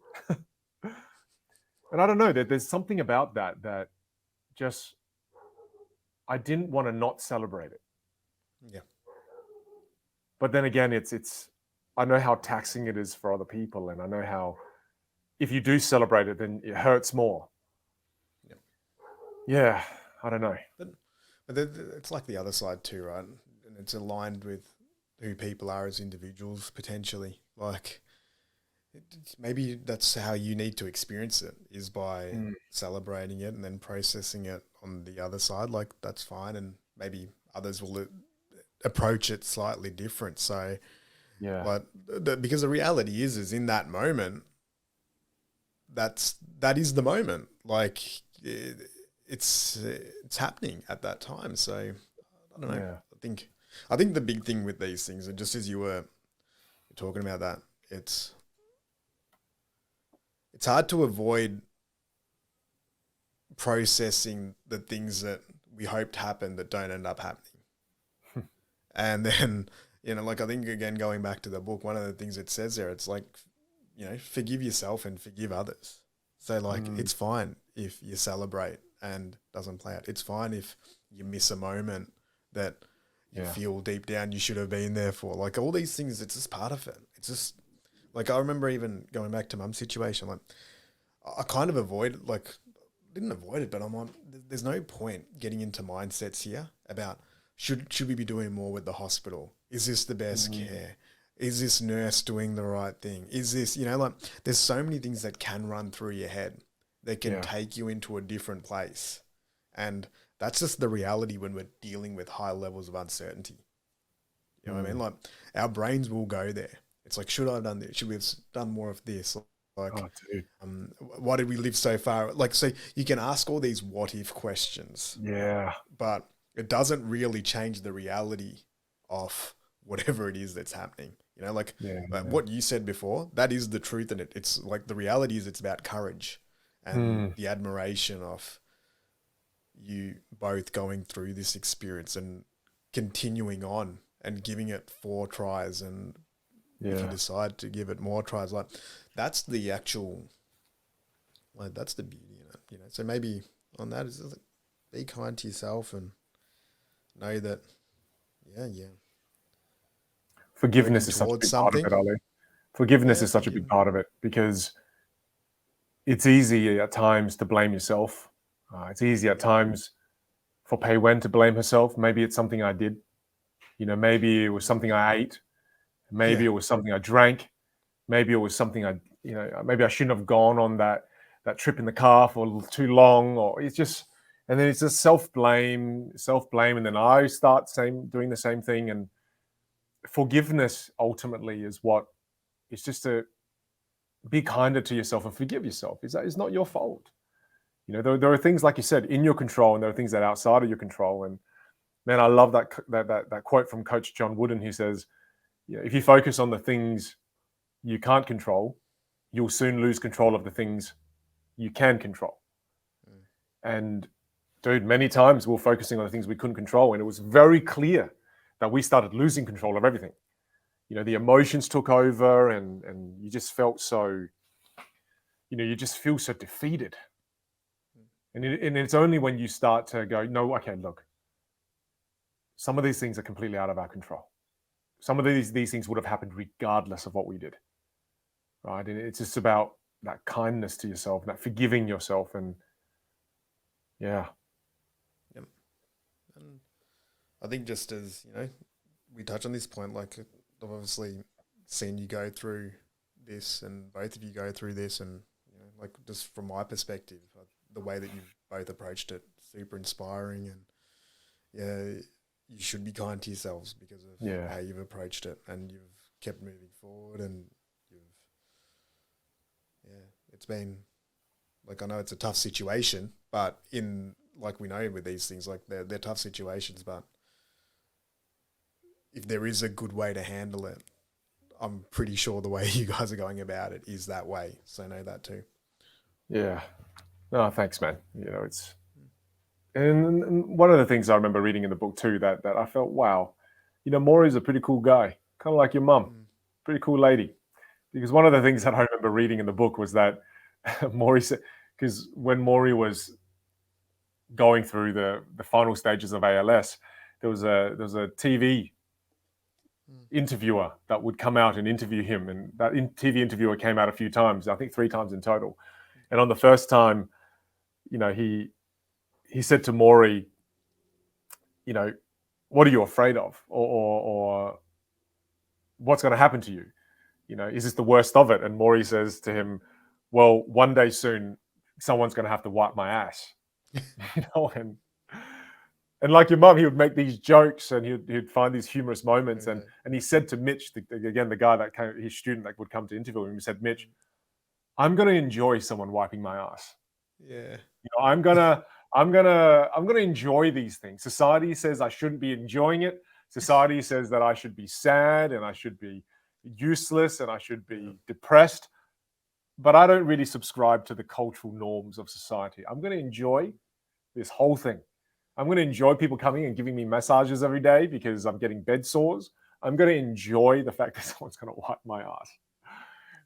And I don't know, there's something about that just, I didn't want to not celebrate it.
Yeah.
But then again, it's I know how taxing it is for other people, and I know how if you do celebrate it, then it hurts more. Yeah, I don't know.
But it's like the other side too, right? And it's aligned with who people are as individuals potentially. Like maybe that's how you need to experience it, is by celebrating it and then processing it on the other side. Like that's fine, and maybe others will approach it slightly different. So
yeah,
but because the reality is in that moment, that is the moment. Like it's happening at that time. So I don't know.
yeah.
I think the big thing with these things, and just as you were talking about that, it's hard to avoid processing the things that we hoped happened that don't end up happening. And then, I think, again, going back to the book, one of the things it says there, it's like, forgive yourself and forgive others. So it's fine if you celebrate and doesn't play out. It's fine if you miss a moment that you feel deep down you should have been there for. Like all these things, it's just part of it. It's just like, I remember even going back to Mum's situation, like I kind of didn't avoid it, but I'm on, there's no point getting into mindsets here about should we be doing more with the hospital? Is this the best care? Is this nurse doing the right thing? Is this, there's so many things that can run through your head that can take you into a different place. And that's just the reality when we're dealing with high levels of uncertainty. You know what I mean? Like our brains will go there. It's like, should I have done this? Should we have done more of this? Like, why did we live so far? Like, so you can ask all these what if questions.
Yeah.
But it doesn't really change the reality of whatever it is that's happening. What you said before, that is the truth. And it's like, the reality is it's about courage and the admiration of you both going through this experience and continuing on and giving it 4 tries. And if you decide to give it more tries, like that's the actual, like that's the beauty in it, So maybe on that is like, be kind to yourself and know that,
Forgiveness is such a big part of it, Ali. Forgiveness is such a big part of it, because it's easy at times to blame yourself. It's easy at times for Pei-Wen to blame herself. Maybe it's something I did. Maybe it was something I ate. Maybe it was something I drank. Maybe it was something maybe I shouldn't have gone on that trip in the car for too long, or it's just, and then it's just self-blame, and then I start doing the same thing. And forgiveness ultimately is what, it's just to be kinder to yourself and forgive yourself. It's not your fault. There are things, like you said, in your control, and there are things that are outside of your control. And man, I love that quote from Coach John Wooden. He says, if you focus on the things you can't control, you'll soon lose control of the things you can control. And Dude, many times we were focusing on the things we couldn't control, and it was very clear that we started losing control of everything. The emotions took over, and you just felt so, you just feel so defeated. And it's only when you start to go, no, okay, look, some of these things are completely out of our control. Some of these things would have happened regardless of what we did, right? And it's just about that kindness to yourself, that forgiving yourself, and yeah.
Yep. And I think just as, we touch on this point, like I've obviously seen you go through this and both of you go through this, and, like just from my perspective, the way that you've both approached it, super inspiring, and yeah, you should be kind to yourselves because of how you've approached it, and you've kept moving forward, and it's been, like, I know it's a tough situation, but like we know with these things, like they're tough situations, but if there is a good way to handle it, I'm pretty sure the way you guys are going about it is that way. So know that too.
Yeah. No, thanks, man. It's, and one of the things I remember reading in the book too, that I felt, wow, Morrie's a pretty cool guy, kind of like your mum, pretty cool lady. Because one of the things that I remember reading in the book was that Morrie said, because when Morrie was going through the final stages of ALS, there was a TV interviewer that would come out and interview him, and that TV interviewer came out a few times, I think 3 times in total. And on the first time, he said to Morrie, what are you afraid of, or what's going to happen to you? Is this the worst of it? And Morrie says to him, well, one day soon, someone's going to have to wipe my ass. And like your mum, he would make these jokes, and he'd find these humorous moments. And he said to Mitch, again, the guy that came, his student that would come to interview him, he said, Mitch, I'm going to enjoy someone wiping my ass.
Yeah.
I'm gonna enjoy these things. Society says I shouldn't be enjoying it. Society says that I should be sad and I should be useless and I should be depressed. But I don't really subscribe to the cultural norms of society. I'm going to enjoy this whole thing. I'm going to enjoy people coming and giving me massages every day because I'm getting bed sores. I'm going to enjoy the fact that someone's going to wipe my ass.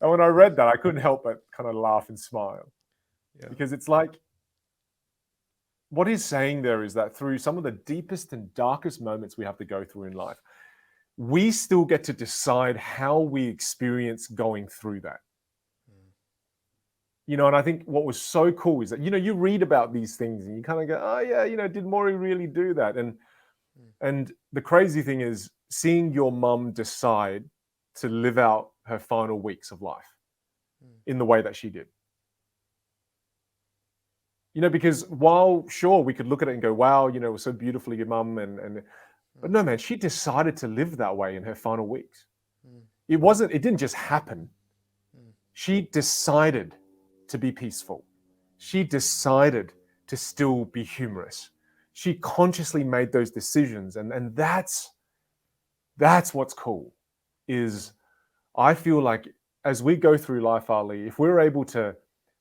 And when I read that, I couldn't help but kind of laugh and smile. Yeah. Because it's like, what he's saying there is that through some of the deepest and darkest moments we have to go through in life, we still get to decide how we experience going through that. And I think what was so cool is that, you read about these things and you kind of go, oh yeah, did Morrie really do that? And the crazy thing is seeing your mum decide to live out her final weeks of life in the way that she did. Because while sure, we could look at it and go, wow, it was so beautifully your mum, but no, man, she decided to live that way in her final weeks. It didn't just happen. She decided to be peaceful. She decided to still be humorous. She consciously made those decisions. And that's what's cool, is I feel like as we go through life, Ali, if we're able to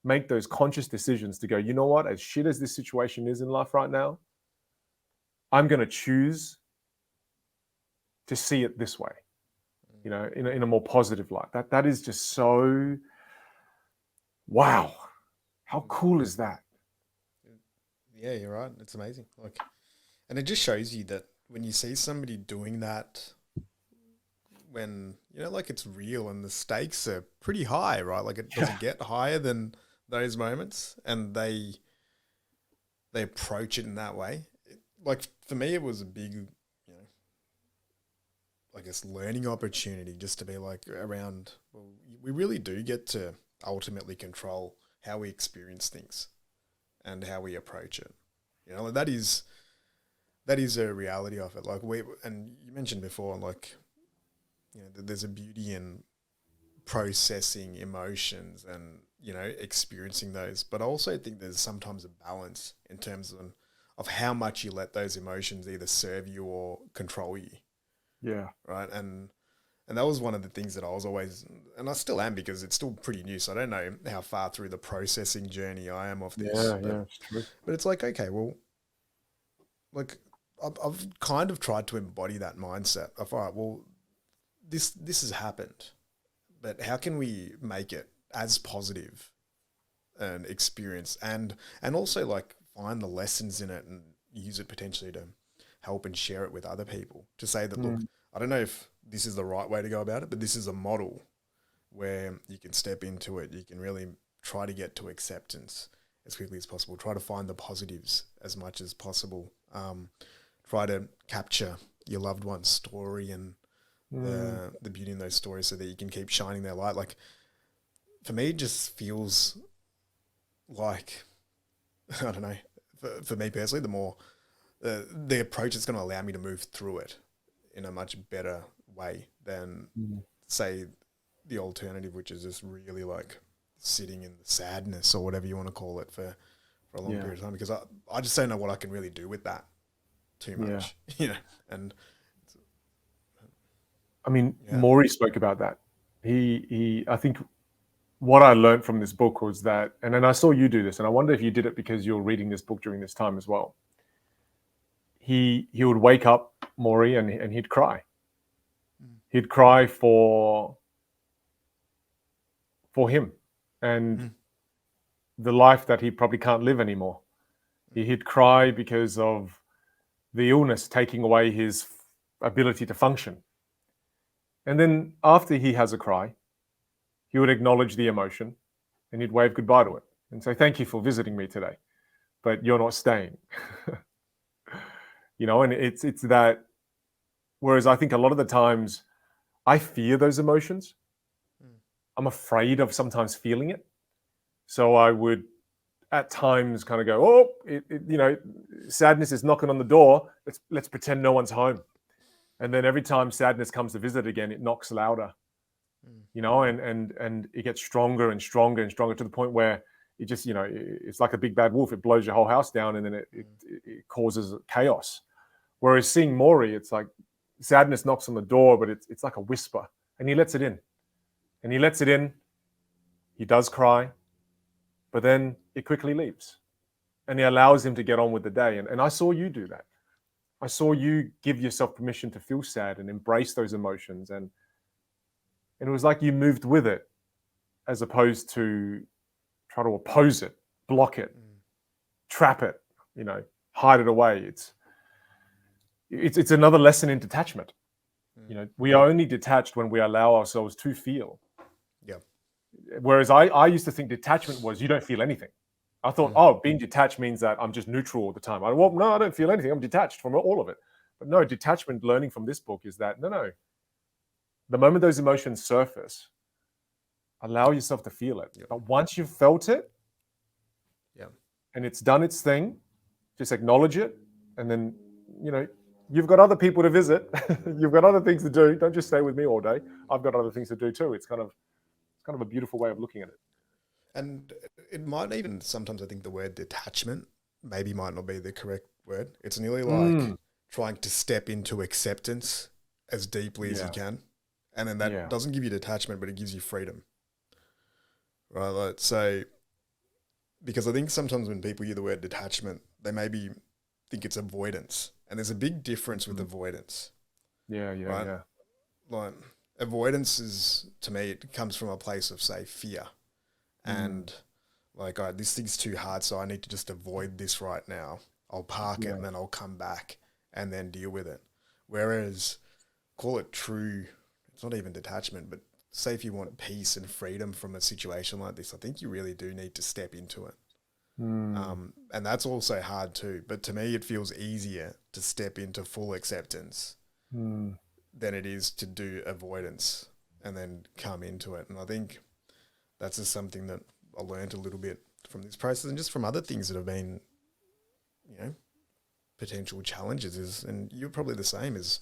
make those conscious decisions to go, you know what, as shit as this situation is in life right now, I'm going to choose to see it this way, in a more positive light. That is just so, wow. How cool is that?
Yeah, you're right. It's amazing. And it just shows you that when you see somebody doing that, when, it's real and the stakes are pretty high, right? Like it doesn't get higher than those moments, and they approach it in that way. For me, it was a big, I guess, learning opportunity just to be around, well, we really do get to ultimately control how we experience things and how we approach it. That is a reality of it. And you mentioned before, there's a beauty in processing emotions and, experiencing those. But I also think there's sometimes a balance in terms of how much you let those emotions either serve you or control you.
Yeah.
Right. And that was one of the things that I was always, and I still am, because it's still pretty new. So I don't know how far through the processing journey I am of this.
Yeah, it's true.
But it's like, okay, well, like I've kind of tried to embody that mindset of, all right, well, this has happened, but how can we make it as positive an experience, and also like find the lessons in it and use it potentially to help and share it with other people, to say that, look,
Mm.
I don't know if this is the right way to go about it, but this is a model where you can step into it. You can really try to get to acceptance as quickly as possible. Try to find the positives as much as possible. Try to capture your loved one's story and
Mm.
the beauty in those stories, so that you can keep shining their light. Like, for me, it just feels like, I don't know, for me personally, the more the approach is going to allow me to move through it in a much better way than,
Mm.
say, the alternative, which is just really like sitting in the sadness or whatever you want to call it for a long
Yeah.
period of time, because I just don't know what I can really do with that too
Yeah.
much, you know. And
I mean,
yeah,
Morrie spoke about that. I think what I learned from this book was that, and then I saw you do this, and I wonder if you did it because you were reading this book during this time as well. He would wake up, Morrie, and he'd cry.
Mm.
He'd cry for him and
Mm.
the life that he probably can't live anymore. He'd cry because of the illness taking away his ability to function. And then after he has a cry, he would acknowledge the emotion and he'd wave goodbye to it and say, "Thank you for visiting me today, but you're not staying." And it's that. Whereas I think a lot of the times I fear those emotions.
Mm.
I'm afraid of sometimes feeling it. So I would at times kind of go, "Oh, sadness is knocking on the door. Let's pretend no one's home." And then every time sadness comes to visit again, it knocks louder,
Mm.
and it gets stronger and stronger and stronger, to the point where it just, it's like a big bad wolf. It blows your whole house down, and then it causes chaos. Whereas seeing Morrie, it's like sadness knocks on the door, but it's like a whisper, and he lets it in, and he lets it in. He does cry, but then it quickly leaves, and he allows him to get on with the day. And I saw you do that. I saw you give yourself permission to feel sad and embrace those emotions, and it was like you moved with it, as opposed to try to oppose it, block it,
Mm.
trap it, hide it away. It's another lesson in detachment.
Mm.
We are only detached when we allow ourselves to feel.
Yeah.
Whereas I used to think detachment was you don't feel anything. I thought,
Mm.
oh, being detached means that I'm just neutral all the time. Well, no, I don't feel anything. I'm detached from all of it. But no, detachment, learning from this book, is that no. The moment those emotions surface, allow yourself to feel it.
Yeah.
But once you've felt it,
Yeah.
and it's done its thing, just acknowledge it, and then you've got other people to visit. You've got other things to do. Don't just stay with me all day. I've got other things to do too. It's kind of a beautiful way of looking at it.
And it might even, sometimes I think the word detachment maybe might not be the correct word. It's nearly like
Mm,
trying to step into acceptance as deeply as you
yeah,
can. And then that
yeah,
doesn't give you detachment, but it gives you freedom. Right? Like, so, because I think sometimes when people hear the word detachment, they maybe think it's avoidance. And there's a big difference with
mhm,
avoidance,
yeah, yeah,
right?
yeah,
Like, avoidance is, to me, it comes from a place of, say, fear.
mm,
And like, all right, this thing's too hard, so I need to just avoid this right now. I'll park it
yeah,
and then I'll come back and then deal with it. Whereas, call it true, it's not even detachment, but say if you want peace and freedom from a situation like this, I think you really do need to step into it.
mm,
And that's also hard too. But to me, it feels easier to step into full acceptance
mm,
than it is to do avoidance and then come into it. And I think that's just something that I learned a little bit from this process, and just from other things that have been, you know, potential challenges is, and you're probably the same as,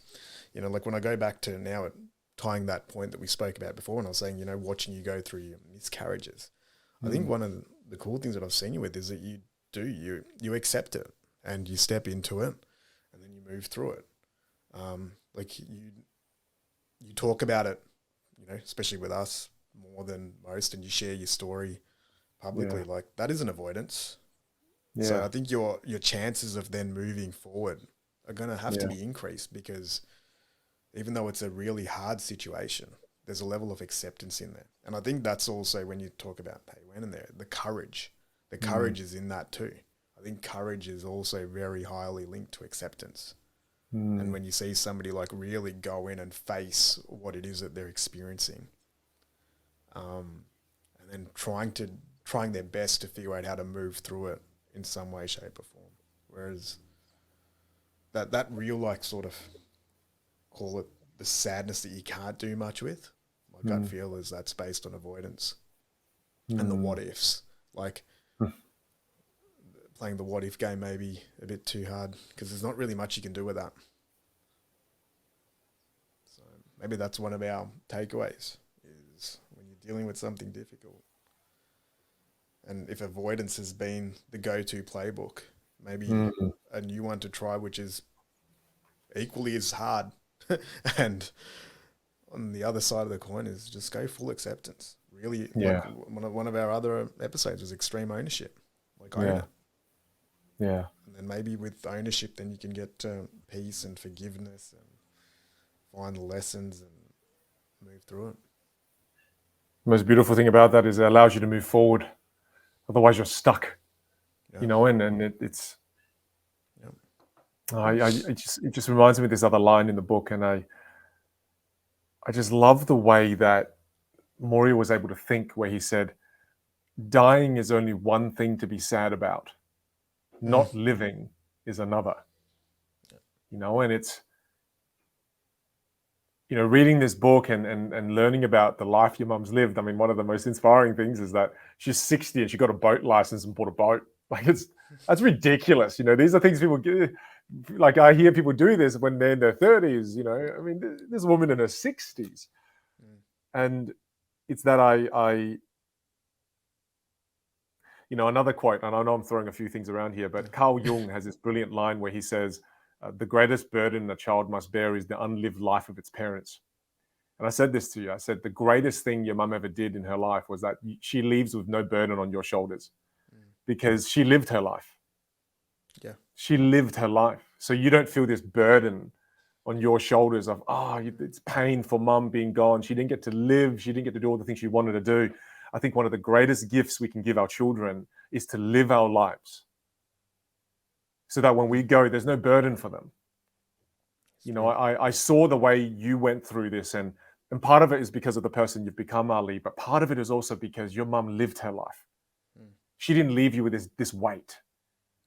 like when I go back to now at tying that point that we spoke about before, and I was saying, watching you go through your miscarriages, I think
mm,
one of the cool things that I've seen you with is that you accept it and you step into it and then you move through it. Like you talk about it, especially with us more than most, and you share your story
yeah,
publicly. Like, that is an avoidance. So I think your chances of then moving forward are going to have to
Yeah.
be increased, because even though it's a really hard situation, there's a level of acceptance in there. And I think that's also when you talk about Pei Wen in there, the courage. The courage is in that too. I think courage is also very highly linked to acceptance. And when you see somebody like really go in and face what it is that they're experiencing, and then trying their best to figure out how to move through it in some way, shape, or form. Whereas that real, like, sort of, call it the sadness that you can't do much with, my gut feel is that's based on avoidance and the what ifs. Like, playing the what if game may be a bit too hard, because there's not really much you can do with that. So maybe that's one of our takeaways, is when you're dealing with something difficult, and if avoidance has been the go-to playbook, maybe a new one to try, which is equally as hard. And on the other side of the coin is just go full acceptance. Really, like one of our other episodes was extreme ownership. Like, own it.
Yeah.
And then maybe with ownership, then you can get peace and forgiveness and find the lessons and move through it.
The most beautiful thing about that is it allows you to move forward. Otherwise, you're stuck. You know, and it's. It just reminds me of this other line in the book, and I just love the way that Morrie was able to think, where he said, dying is only one thing to be sad about. Not living is another. You know, and it's, you know, reading this book and learning about the life your mum's lived. I mean, one of the most inspiring things is that she's 60 and she got a boat license and bought a boat. Like, that's ridiculous. You know, these are things people get. Like, I hear people do this when they're in their 30s, you know. I mean, there's a woman in her 60s. And it's that I you know, another quote, and I know I'm throwing a few things around here, but Carl Jung has this brilliant line where he says, the greatest burden a child must bear is the unlived life of its parents. And I said this to you. I said, the greatest thing your mum ever did in her life was that she leaves with no burden on your shoulders, because she lived her life.
Yeah.
She lived her life. So you don't feel this burden on your shoulders of, it's pain for mum being gone. She didn't get to live. She didn't get to do all the things she wanted to do. I think one of the greatest gifts we can give our children is to live our lives, so that when we go, there's no burden for them. You know, I saw the way you went through this, and part of it is because of the person you've become, Ali, but part of it is also because your mum lived her life. She didn't leave you with this weight.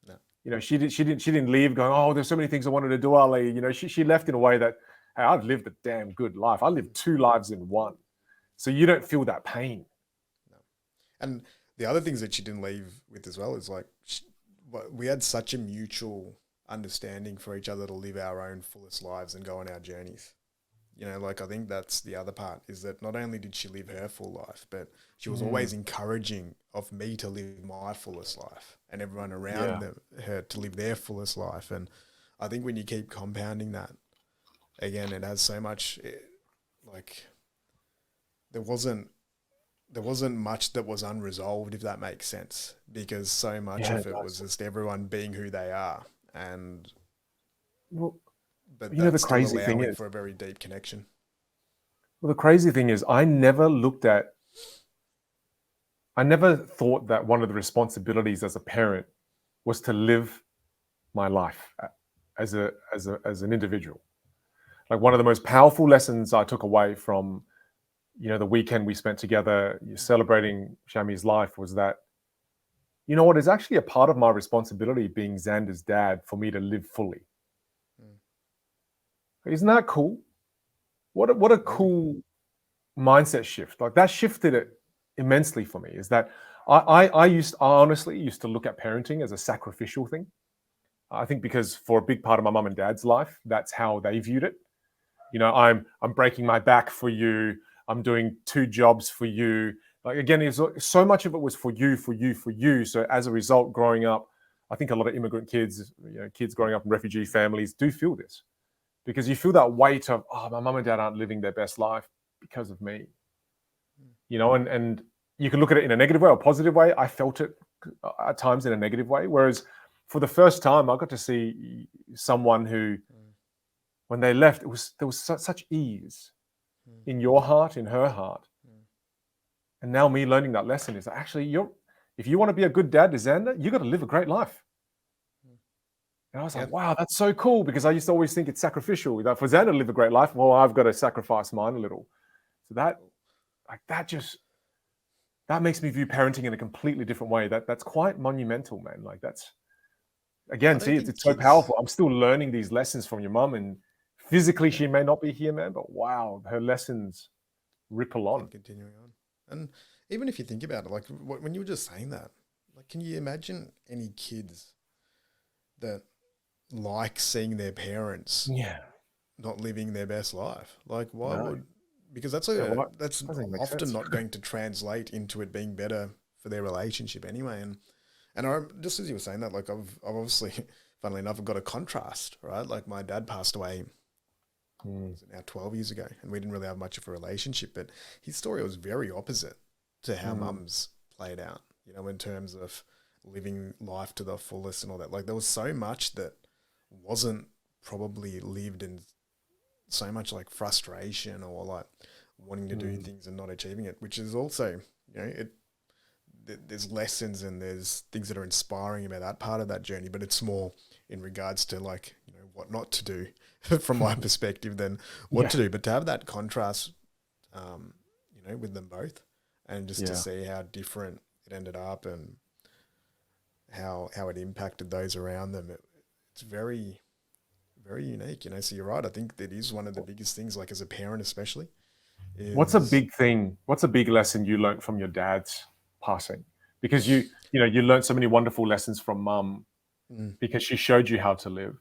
No.
You know, she didn't leave going, oh, there's so many things I wanted to do, Ali. You know, she left in a way that, hey, I've lived a damn good life. I lived 2 lives in one. So you don't feel that pain.
No. And the other things that she didn't leave with as well is, like, we had such a mutual understanding for each other to live our own fullest lives and go on our journeys. You know, like, I think that's the other part, is that not only did she live her full life, but she was always encouraging of me to live my fullest life, and everyone around her to live their fullest life. And I think when you keep compounding that, again, it has so much, like, there wasn't much that was unresolved, if that makes sense, because so much of it was just everyone being who they are. And but
you know, the crazy thing is,
for a very deep connection.
Well, the crazy thing is, I never thought that one of the responsibilities as a parent was to live my life as an individual. Like, one of the most powerful lessons I took away from, you know, the weekend we spent together celebrating Shami's life was that, you know what, it's actually a part of my responsibility, being Xander's dad, for me to live fully. Isn't that cool? What a cool mindset shift. Like, that shifted it immensely for me, is that I honestly used to look at parenting as a sacrificial thing. I think because for a big part of my mum and dad's life, that's how they viewed it. You know, I'm breaking my back for you. I'm doing 2 jobs for you. Like, again, so much of it was for you. So as a result, growing up, I think a lot of immigrant kids, you know, kids growing up in refugee families do feel this, because you feel that weight of, my mum and dad aren't living their best life because of me. You know, and you can look at it in a negative way or positive way. I felt it at times in a negative way. Whereas for the first time, I got to see someone who, when they left, there was such ease in your heart, in her heart. And now me learning that lesson is actually, if you want to be a good dad to Xander, you got to live a great life. And I was like, wow, that's so cool, because I used to always think it's sacrificial. That for Xander to live a great life, well, I've got to sacrifice mine a little. So that makes me view parenting in a completely different way. That's quite monumental, man. Like that's, again, see, it's so powerful. I'm still learning these lessons from your mum, and physically she may not be here, man, but wow, her lessons ripple on.
Continuing on. And even if you think about it, like when you were just saying that, like, can you imagine any kids that like seeing their parents not living their best life? Like, why would, because that's often not going to translate into it being better for their relationship anyway. And I, just as you were saying that, like I've obviously, funnily enough, I've got a contrast, right? Like my dad passed away now 12 years ago, and we didn't really have much of a relationship, but his story was very opposite to how mum's played out, you know, in terms of living life to the fullest and all that. Like there was so much that wasn't probably lived in so much like frustration or like wanting to do things and not achieving it, which is also, you know, there's lessons and there's things that are inspiring about that part of that journey, but it's more in regards to like, you know, what not to do from my perspective than what to do. But to have that contrast, you know, with them both, and just to see how different it ended up and how it impacted those around them, it's very, very unique, you know. So you're right. I think that is one of the biggest things, like as a parent especially.
What's a big thing? What's a big lesson you learned from your dad's passing? Because you learned so many wonderful lessons from mum because she showed you how to live.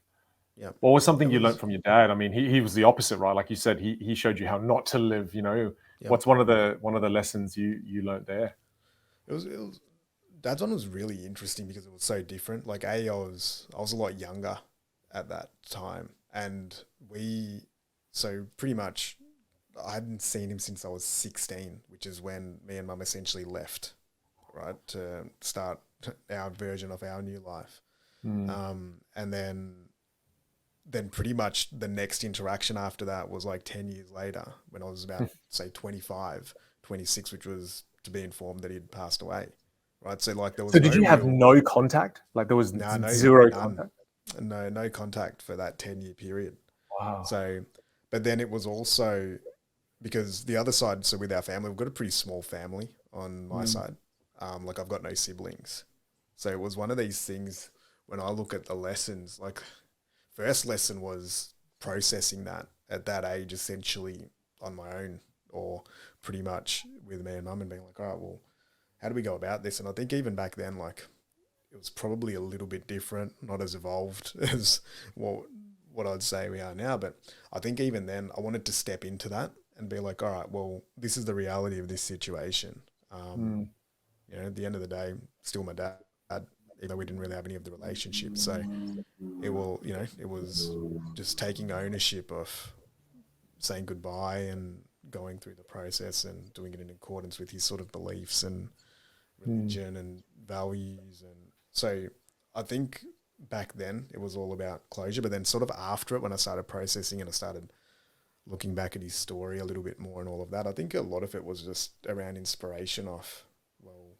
Yeah.
What was something you learned from your dad? I mean, he was the opposite, right? Like you said, he showed you how not to live, you know. What's one of the lessons you learned there?
It was Dad's one was really interesting because it was so different. Like I was a lot younger at that time, and so pretty much I hadn't seen him since I was 16, which is when me and mum essentially left, right, to start our version of our new life. And then pretty much the next interaction after that was like 10 years later when I was about, say, 25, 26, which was to be informed that he'd passed away, right? So like there was
did you have no contact? Like there was zero contact?
No contact for that 10-year period.
Wow.
So, but then it was also because the other side, so with our family, we've got a pretty small family on my side. Like I've got no siblings. So it was one of these things when I look at the lessons, like first lesson was processing that at that age essentially on my own, or pretty much with me and mum, and being like, all right, well, how do we go about this? And I think even back then, like it was probably a little bit different, not as evolved as what I'd say we are now. But I think even then I wanted to step into that and be like, all right, well, this is the reality of this situation. You know, at the end of the day, still my dad, even though we didn't really have any of the relationships. So it was just taking ownership of saying goodbye and going through the process and doing it in accordance with his sort of beliefs and religion and values. And so I think back then it was all about closure, but then sort of after it, when I started processing and I started looking back at his story a little bit more and all of that, I think a lot of it was just around inspiration of, well,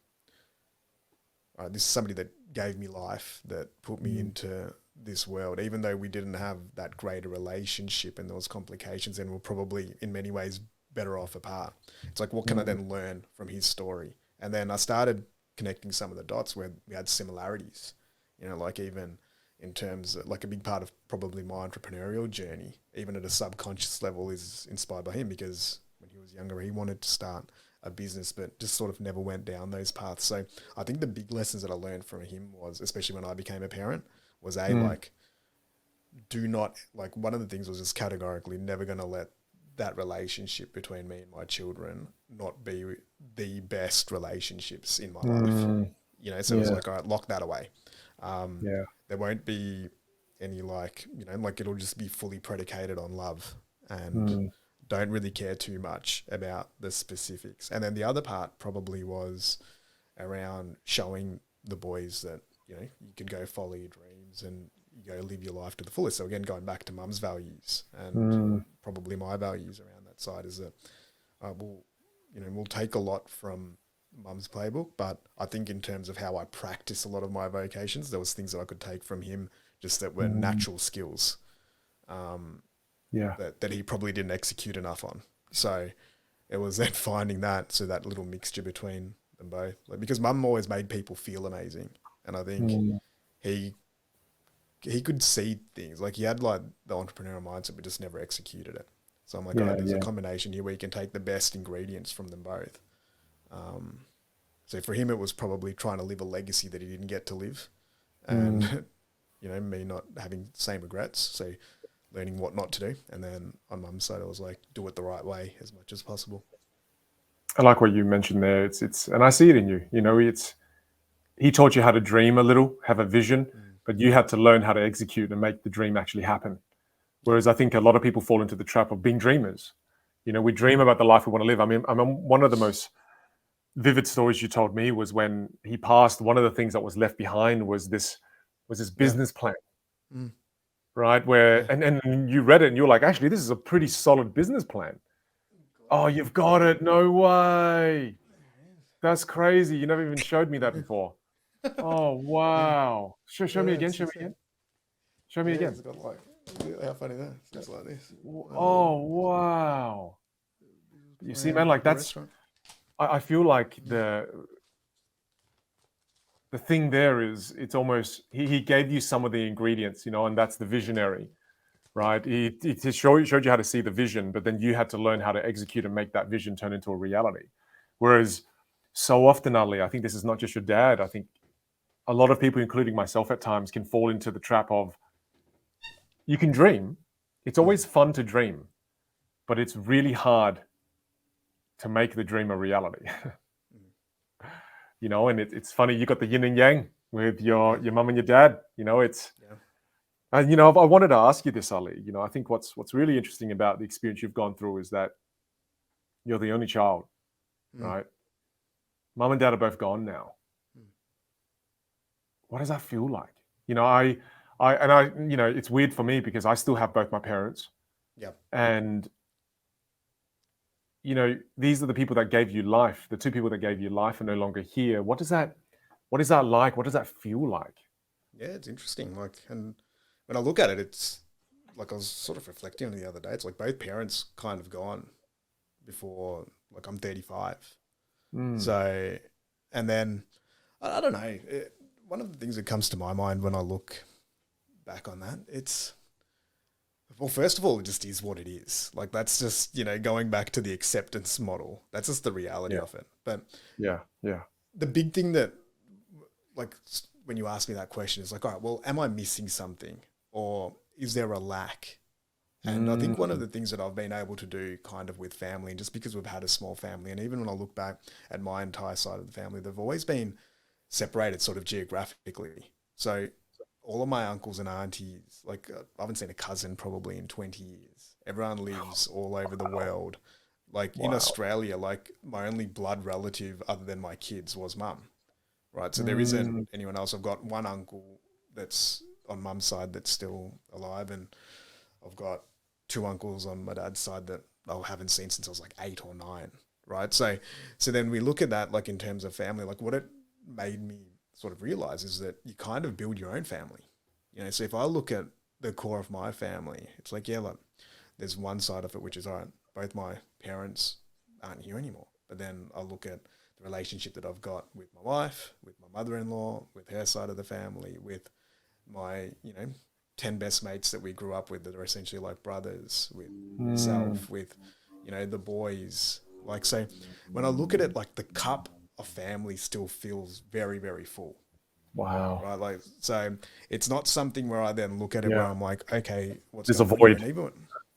this is somebody that gave me life, that put me into this world, even though we didn't have that greater relationship and there was complications and we're probably in many ways better off apart. It's like, what can I then learn from his story? And then I started connecting some of the dots where we had similarities, you know, like even in terms of like a big part of probably my entrepreneurial journey, even at a subconscious level, is inspired by him, because when he was younger, he wanted to start a business, but just sort of never went down those paths. So I think the big lessons that I learned from him was, especially when I became a parent, was like, do not, like one of the things was just categorically never going to let that relationship between me and my children not be the best relationships in my life. You know, so it was like, all right, lock that away. There won't be any like, you know, like it'll just be fully predicated on love, and don't really care too much about the specifics. And then the other part probably was around showing the boys that, you know, you can go follow your dreams and you go live your life to the fullest. So again, going back to mum's values and probably my values around that side is that we'll take a lot from mum's playbook, but I think in terms of how I practice a lot of my vocations, there was things that I could take from him just that were natural skills that he probably didn't execute enough on. So it was then finding that little mixture between them both. Like, because mum always made people feel amazing. And I think he could see things. Like, he had like the entrepreneurial mindset, but just never executed it. So I'm like, there's a combination here where you can take the best ingredients from them both. So for him, it was probably trying to live a legacy that he didn't get to live. And, you know, me not having the same regrets. So learning what not to do. And then on mum's side, I was like, do it the right way as much as possible.
I like what you mentioned there. It's and I see it in you. You know, he taught you how to dream a little, have a vision, but you had to learn how to execute and make the dream actually happen. Whereas I think a lot of people fall into the trap of being dreamers. You know, we dream about the life we want to live. I mean, one of the most vivid stories you told me was when he passed. One of the things that was left behind was this business plan, right? Where and you read it and you were like, actually, this is a pretty solid business plan. Oh, you've got it! No way! That's crazy. You never even showed me that before. Oh wow! Show me again. Show me again. Show me again.
It's got like, how funny that? It's like this.
Oh wow! You see, man, like that's. I feel like the thing there is it's almost he gave you some of the ingredients, you know, and that's the visionary, right? He showed you how to see the vision, but then you had to learn how to execute and make that vision turn into a reality. Whereas so often, Ali, I think this is not just your dad. I think a lot of people, including myself at times, can fall into the trap of you can dream. It's always fun to dream, but it's really hard to make the dream a reality. You know, and it's funny, you got the yin and yang with your mum and your dad. You know, and you know, I wanted to ask you this, Ali. You know, I think what's really interesting about the experience you've gone through is that you're the only child, right? Mum and dad are both gone now. What does that feel like? You know, you know, it's weird for me because I still have both my parents.
Yeah.
And you know, these are the people that gave you life. The two people that gave you life are no longer here. What is that like? What does that feel like?
Yeah, it's interesting. Like, and when I look at it, it's like I was sort of reflecting on it the other day. It's like both parents kind of gone before, like, I'm 35. So, and then I don't know. One of the things that comes to my mind when I look back on that, well, first of all, it just is what it is. Like, that's just, you know, going back to the acceptance model. That's just the reality of it. But the big thing that, like, when you ask me that question is like, all right, well, am I missing something or is there a lack? And I think one of the things that I've been able to do kind of with family, and just because we've had a small family, and even when I look back at my entire side of the family, they've always been separated sort of geographically. So all of my uncles and aunties, like, I haven't seen a cousin probably in 20 years. Everyone lives all over the world. Like, in Australia, like, my only blood relative other than my kids was mum, right? So there isn't anyone else. I've got one uncle that's on mum's side that's still alive, and I've got two uncles on my dad's side that I haven't seen since I was like 8 or 9, right? So then we look at that, like, in terms of family, like, what it made me sort of realize is that you kind of build your own family. You know, so if I look at the core of my family, it's like, yeah, like, there's one side of it, which is, all right, both my parents aren't here anymore. But then I look at the relationship that I've got with my wife, with my mother-in-law, with her side of the family, with my, you know, 10 best mates that we grew up with that are essentially like brothers, with myself, with, you know, the boys. Like, so when I look at it, like, the cup of family still feels very, very full.
Wow.
Right. Like, so it's not something where I then look at it where I'm like, okay, what's
there's
going
a
on
void.
here? And even,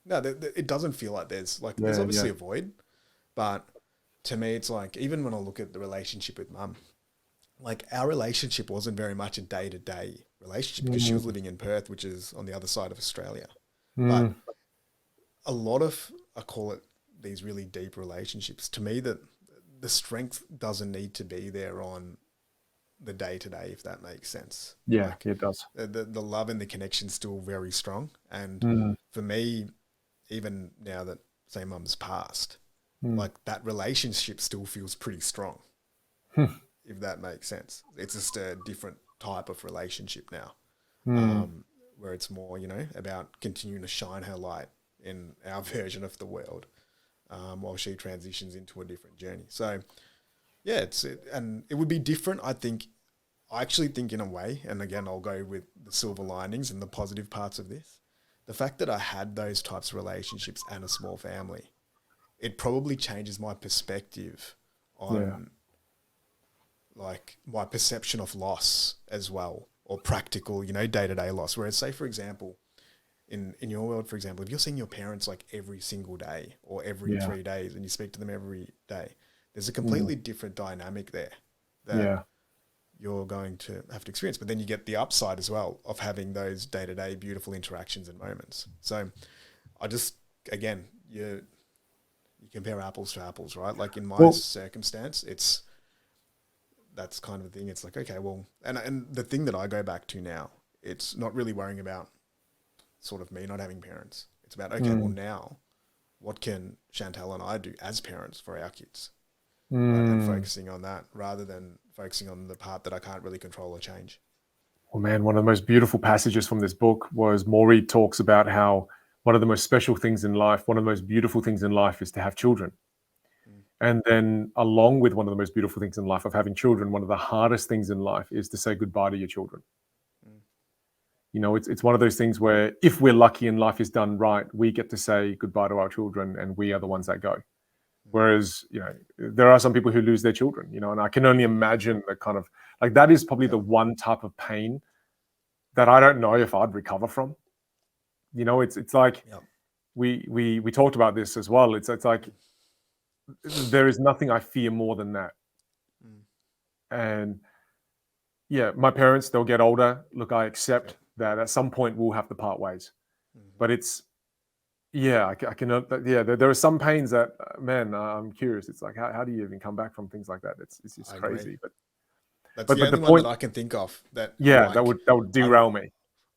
no, it doesn't feel like there's obviously a void, but to me, it's like, even when I look at the relationship with mum, like, our relationship wasn't very much a day-to-day relationship because she was living in Perth, which is on the other side of Australia. But a lot of, I call it, these really deep relationships, to me, that the strength doesn't need to be there on the day to day, if that makes sense.
Yeah,
Like
it does.
the love and the connection's still very strong. And
Mm,
for me, even now that say mum's passed,
mm.
like that relationship still feels pretty strong,
Hmm.
if that makes sense. It's just a different type of relationship now,
Mm.
where it's more, about continuing to shine her light in our version of the world, while she transitions into a different journey. So yeah, and it would be different. I actually think in a way, and again, I'll go with the silver linings and the positive parts of this. The fact that I had those types of relationships and a small family, it probably changes my perspective
Yeah.
on like my perception of loss as well, or practical, day-to-day loss. Whereas say, for example, in your world, for example, if you're seeing your parents like every single day or every
Yeah.
3 days and you speak to them every day, there's a
Mm.
completely different dynamic there that
Yeah.
you're going to have to experience. But then you get the upside as well of having those day-to-day beautiful interactions and moments. So I just, again, you compare apples to apples, right? Like in my
Well,
circumstance, that's kind of the thing. It's like, okay, well, and the thing that I go back to now, it's not really worrying about sort of me not having parents. It's about, okay, well,
mm,
now what can Chantal and I do as parents for our kids, right? And
mm.
focusing on that rather than focusing on the part that I can't really control or change.
Well, man, one of the most beautiful passages from this book was Morrie talks about how one of the most special things in life, one of the most beautiful things in life is to have children.
Mm,
And then, along with one of the most beautiful things in life of having children, one of the hardest things in life is to say goodbye to your children.
mm,
It's one of those things where if we're lucky and life is done right, we get to say goodbye to our children and we are the ones that go.
mm.
Whereas, there are some people who lose their children, and I can only imagine the kind of like that is probably the
Yep.
one type of pain that I don't know if I'd recover from. It's like
Yep.
we talked about this as well. It's like there is nothing I fear more than that.
Mm,
And yeah, my parents, they'll get older. Look, I
yep.
accept that at some point we'll have to part ways.
Mm-hmm.
But it's yeah, I can yeah. There are some pains that man, I'm curious. It's like how do you even come back from things like that? It's just
I agree.
crazy. But
That's
but
the
but the
only one that
point,
I can think of that
yeah, that
like
would
I
derail me.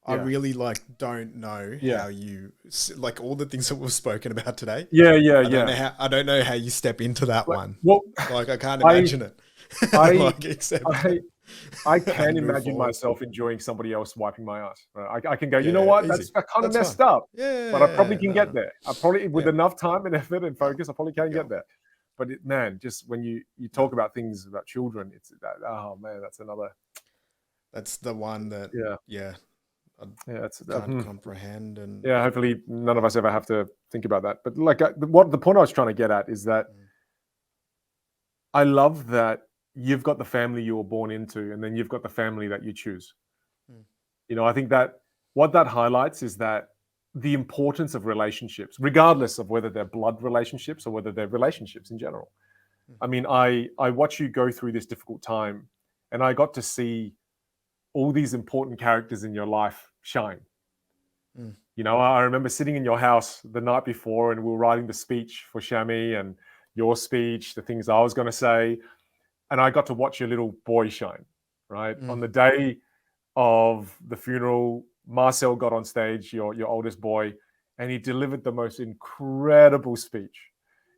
I
Yeah,
really like don't know
yeah,
how you like all the things that we've spoken about today.
yeah, yeah,
I
yeah.
don't know how you step into that
Like,
one.
well,
Like I can't
I
imagine it.
I
Like accept
I
it
I can
and move
imagine
forward.
myself enjoying somebody else wiping my ass. Right? I can go, you know
Yeah,
what?
easy.
That's kind of
That's fine.
messed up, but I probably
Yeah,
can
no,
get
no.
there. I probably, with
Yeah,
enough time and effort and
yeah,
focus, I probably can
yeah.
get there. But man, just when you
No,
talk about things about children, it's that. Oh man, that's another.
that's the one that
Yeah,
yeah I
yeah, it's
can't comprehend and
yeah. Hopefully, none of
yeah.
us ever have to think about that. But like, what the point I was trying to get at is that
Mm,
I love that you've got the family you were born into, and then you've got the family that you choose.
mm,
I think that what that highlights is that the importance of relationships, regardless of whether they're blood relationships or whether they're relationships in general.
mm,
I mean, I watch you go through this difficult time, and I got to see all these important characters in your life shine.
mm,
I remember sitting in your house the night before, and we were writing the speech for Shami and your speech, the things I was going to say, and I got to watch your little boy shine. Right
mm,
on the day of the funeral, Marcel got on stage, your oldest boy, and he delivered the most incredible speech.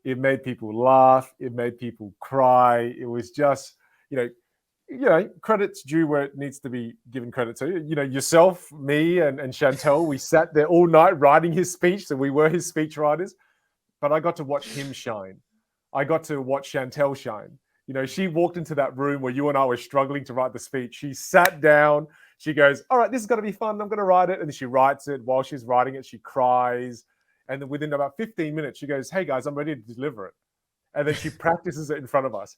It made people laugh. It made people cry. It was just, you know, credit's due where it needs to be given credit to. Yourself, me, and Chantel, we sat there all night writing his speech, so we were his speech writers. But I got to watch him shine. I got to watch Chantel shine.
mm.
She walked into that room where you and I were struggling to write the speech. She sat down. She goes, all right, this is going to be fun. I'm going to write it. And then she writes it. While she's writing it, she cries. And then within about 15 minutes, she goes, hey, guys, I'm ready to deliver it. And then she practices it in front of us,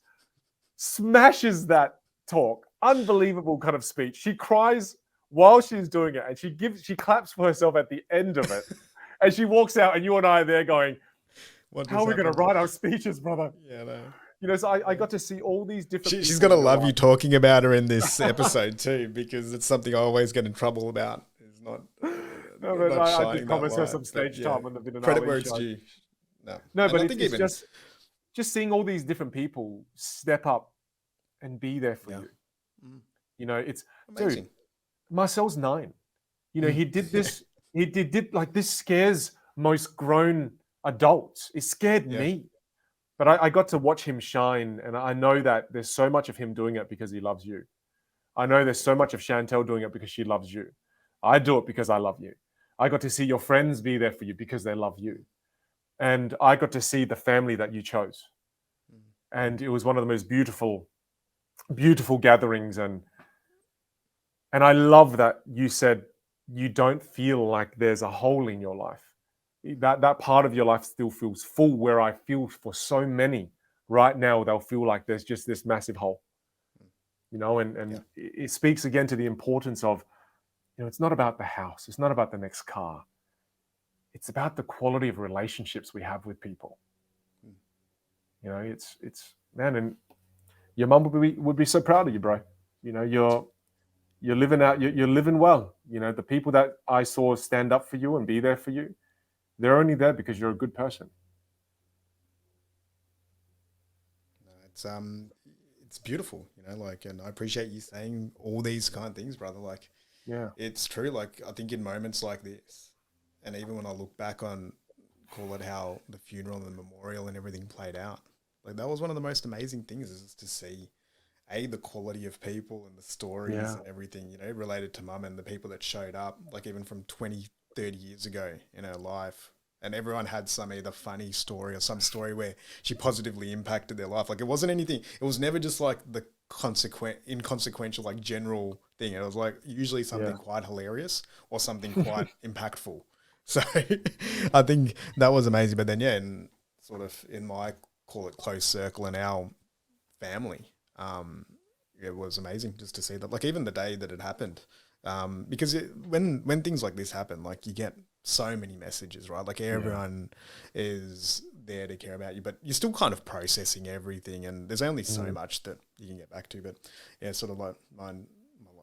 smashes that talk. Unbelievable kind of speech. She cries while she's doing it. And she claps for herself at the end of it. And she walks out, and you and I are there going,
What
how
just
are we going to
happened?
write our speeches, brother?
Yeah, no.
So I
Yeah.
got to see all these different
She's
people
gonna
in your
love you
life.
talking about her in this episode too, because it's something I always get in trouble about. Is
No, but
not
I did
shining that
promise her
light.
some
But
stage
yeah,
time on the Vinh and
credit
Ali
where it's
Show.
due. No,
No,
and
but
I
it's
think
it's
even
just seeing all these different people step up and be there for
yeah,
you. You know, it's
Amazing.
dude, Marcel's 9. You know,
Mm.
he did this. He did like this scares most grown adults. It scared
Yeah.
me, but I got to watch him shine, and I know that there's so much of him doing it because he loves you. I know there's so much of Chantel doing it because she loves you. I do it because I love you. I got to see your friends be there for you because they love you, and I got to see the family that you chose. And it was one of the most beautiful, beautiful gatherings, and I love that you said you don't feel like there's a hole in your life. That part of your life still feels full, where I feel for so many right now, they'll feel like there's just this massive hole, you know,
Yeah.
and it speaks again to the importance of, you know, it's not about the house, it's not about the next car. It's about the quality of relationships we have with people. You know, it's man, and your mum would be so proud of you, bro. You know, you're living out, you're living well. You know, the people that I saw stand up for you and be there for you, they're only there because you're a good person.
No, it's beautiful, you know, like, and I appreciate you saying all these kind of things, brother. Like,
Yeah,
it's true. Like, I think in moments like this, and even when I look back on, call it how the funeral and the memorial and everything played out, like that was one of the most amazing things is to see the quality of people and the stories
yeah,
and everything, you know, related to mum and the people that showed up, like even from 20, 30 years ago in her life. And everyone had some either funny story or some story where she positively impacted their life. Like it wasn't anything, it was never just like the inconsequential, like general thing. It was like usually
yeah.
something quite hilarious or something quite impactful. So I think that was amazing. But then, yeah, and sort of in my, call it close circle and our family. It was amazing just to see that. Like even the day that it happened, because when things like this happen, like you get so many messages, right? Like
Yeah.
everyone is there to care about you, but you're still kind of processing everything, and there's only so
Mm.
much that you can get back to. But yeah, sort of like mine,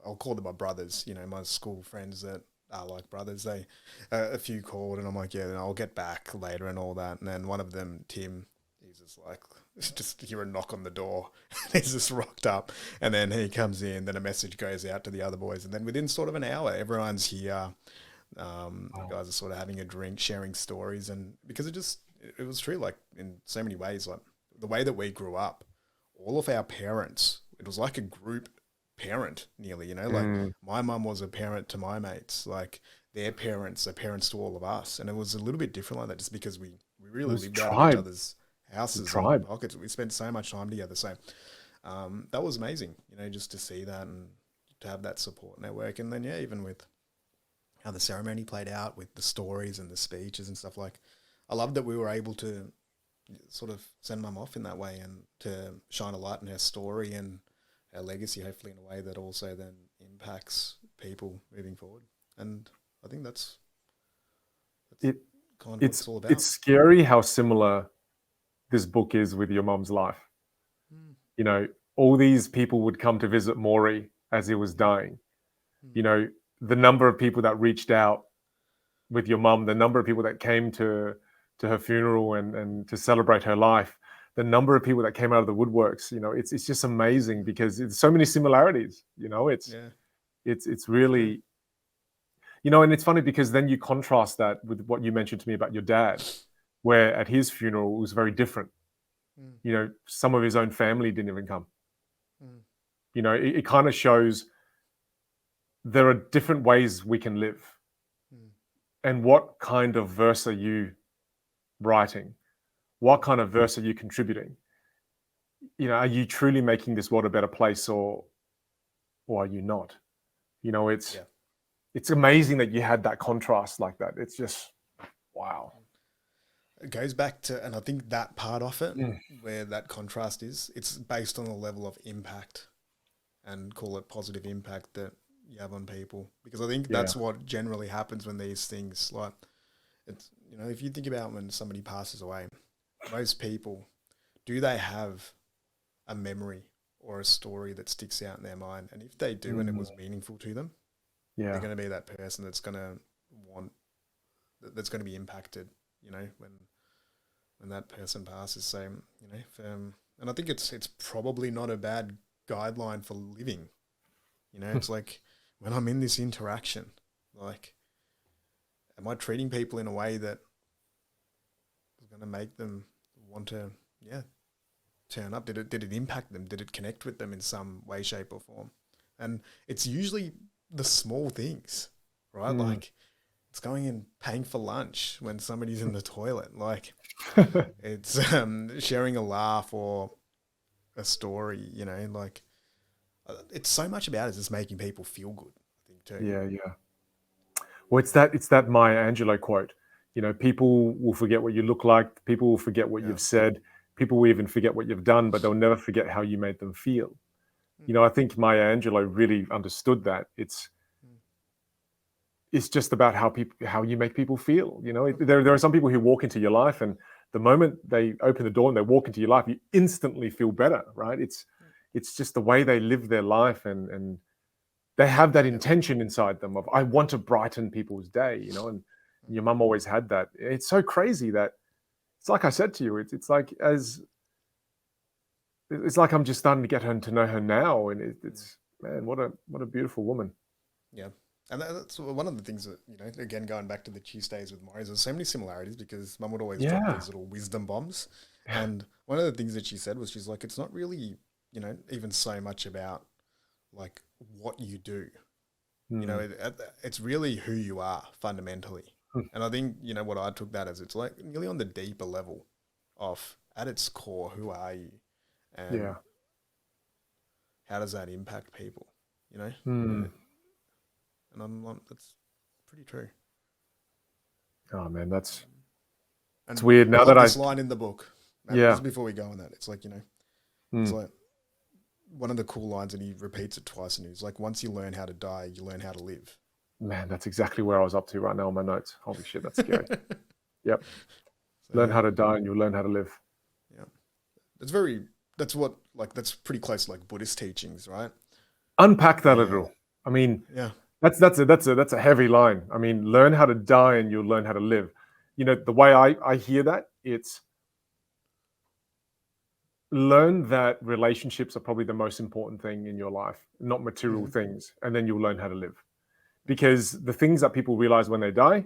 I'll call them my brothers. You know, my school friends that are like brothers. They a few called, and I'm like, yeah, then I'll get back later and all that. And then one of them, Tim, he's just like, just hear a knock on the door. He's just rocked up, and then he comes in. Then a message goes out to the other boys, and then within sort of an hour, everyone's here. The
Wow.
guys are sort of having a drink, sharing stories, and because it was true. Like in so many ways, like the way that we grew up, all of our parents, it was like a group parent nearly. You know, like
Mm.
my mum was a parent to my mates, like their parents are parents to all of us, and it was a little bit different like that, just because we
It
really
was
lived out of each
tribe.
other's
The
houses and
tribe.
pockets. We spent so much time together. So that was amazing, you know, just to see that and to have that support network. And then, yeah, even with how the ceremony played out with the stories and the speeches and stuff, like, I love that we were able to sort of send mum off in that way and to shine a light in her story and her legacy, hopefully in a way that also then impacts people moving forward. And I think that's
It
kind of what
it's
it's all
it's
about.
scary how similar this book is with your mum's life.
Mm,
You know, all these people would come to visit Morrie as he was dying.
mm,
You know, the number of people that reached out with your mum, the number of people that came to her funeral and to celebrate her life, the number of people that came out of the woodworks, you know, it's just amazing because it's so many similarities. You know,
yeah,
it's
true.
really, you know, and it's funny because then you contrast that with what you mentioned to me about your dad, where at his funeral it was very different.
Mm,
You know, some of his own family didn't even come.
mm,
You know, it kind of shows there are different ways we can live.
mm,
And what kind of verse are you writing? What kind of verse are you contributing? You know, are you truly making this world a better place, or are you not? You know,
yeah.
it's amazing that you had that contrast like that. It's just wow.
It goes back to, and I think that part of it,
Mm.
where that contrast is, it's based on the level of impact and call it positive impact that you have on people. Because I think
Yeah.
that's what generally happens when these things, like, it's, you know, if you think about when somebody passes away, most people, do they have a memory or a story that sticks out in their mind? And if they do and it
Mm.
was meaningful to them, they're
Yeah.
going to be that person that's going to want, that's going to be impacted, you know, when that person passes. So, you know, and I think it's probably not a bad guideline for living. It's like when I'm in this interaction, like, am I treating people in a way that is going to make them want to, turn up? Did it impact them? Did it connect with them in some way, shape, or form? And it's usually the small things, right? Like it's going and paying for lunch when somebody's in the toilet. Like it's sharing a laugh or a story, like it's so much about it just making people feel good, I think, too.
Yeah. Well, it's that Maya Angelou quote. People will forget what you look like. People will forget what
Yeah.
you've said. People will even forget what you've done, but they'll never forget how you made them feel. I think Maya Angelou really understood that. It's just about how you make people feel. There are some people who walk into your life, and the moment they open the door and they walk into your life, you instantly feel better, right? It's just the way they live their life, and they have that intention inside them of, I want to brighten people's day, and your mum always had that. It's so crazy that it's like I said to you, it's like I'm just starting to get her to know her now, and it's man, what a beautiful woman.
Yeah. And that's one of the things that, again, going back to the Tuesdays with Morrie, there's so many similarities because mum would always drop
Yeah.
these little wisdom bombs. And one of the things that she said was, she's like, it's not really, even so much about like what you do. It's really who you are fundamentally. And I think, what I took that as, it's like nearly on the deeper level of, at its core, who are you? And
Yeah.
how does that impact people?
Hmm.
And I'm like, that's pretty true.
Oh man, that's it's
And
weird
I
now that
love
I
this line in the book.
yeah.
Just before we go on that, it's like, it's
Hmm.
like one of the cool lines, and he repeats it twice, and he's like, once you learn how to die, you learn how to live.
Man, that's exactly where I was up to right now on my notes. Holy shit, that's scary. Yep.
So
Learn
yeah,
how to die and you'll learn how to live.
yeah. That's pretty close to like Buddhist teachings, right?
Unpack that a
Where,
little. I mean,
yeah.
that's a heavy line. I mean, learn how to die and you'll learn how to live. The way I hear that, it's learn that relationships are probably the most important thing in your life, not material
Mm-hmm.
things, and then you'll learn how to live. Because the things that people realize when they die,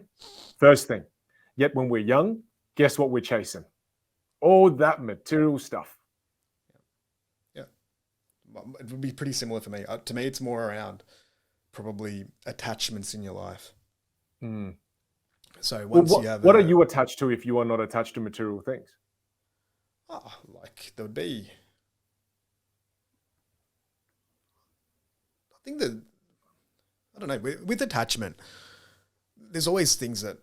first thing. Yet when we're young, guess what we're chasing? All that material stuff.
Yeah. It would be pretty similar for me. To me, it's more around probably attachments in your life.
Mm.
So
Well,
once you have
what are you attached to if you are not attached to material things?
like there would be, I think that, I don't know, with attachment, there's always things that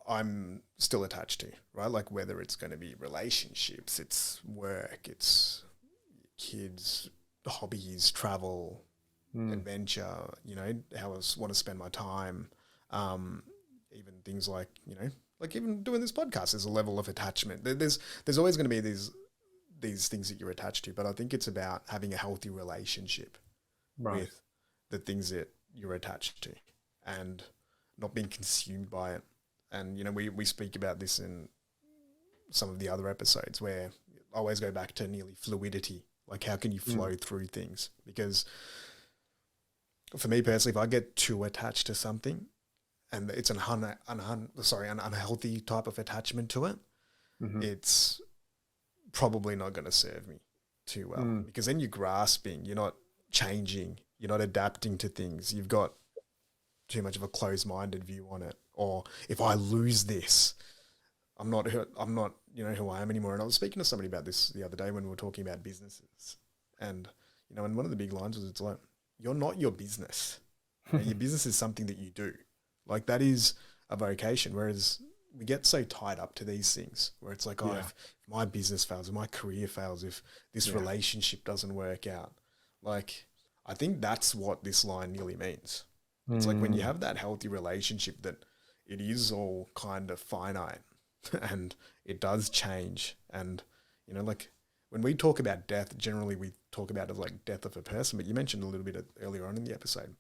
I'm still attached to, right? Like whether it's going to be relationships, it's work, it's kids, hobbies, travel,
Mm.
adventure, how I want to spend my time. Even things like, like even doing this podcast, there's a level of attachment. There's always going to be these things that you're attached to, but I think it's about having a healthy relationship
Right.
with the things that you're attached to and not being consumed by it. And, we speak about this in some of the other episodes where I always go back to nearly fluidity. Like, how can you flow through things? Because for me personally, if I get too attached to something and it's an unhealthy type of attachment to it,
Mm-hmm.
it's probably not going to serve me too well, because then you're grasping, you're not changing, you're not adapting to things. You've got too much of a closed-minded view on it. Or if I lose this, I'm not who I am anymore. And I was speaking to somebody about this the other day when we were talking about businesses. And, and one of the big lines was, it's like, you're not your business. Your business is something that you do. Like, that is a vocation. Whereas we get so tied up to these things where it's like, if my business fails, if my career fails, if this relationship doesn't work out, like, I think that's what this line nearly means. It's like when you have that healthy relationship, that it is all kind of finite and it does change. And, like when we talk about death, generally we talk about it like death of a person, but you mentioned a little bit earlier on in the episode.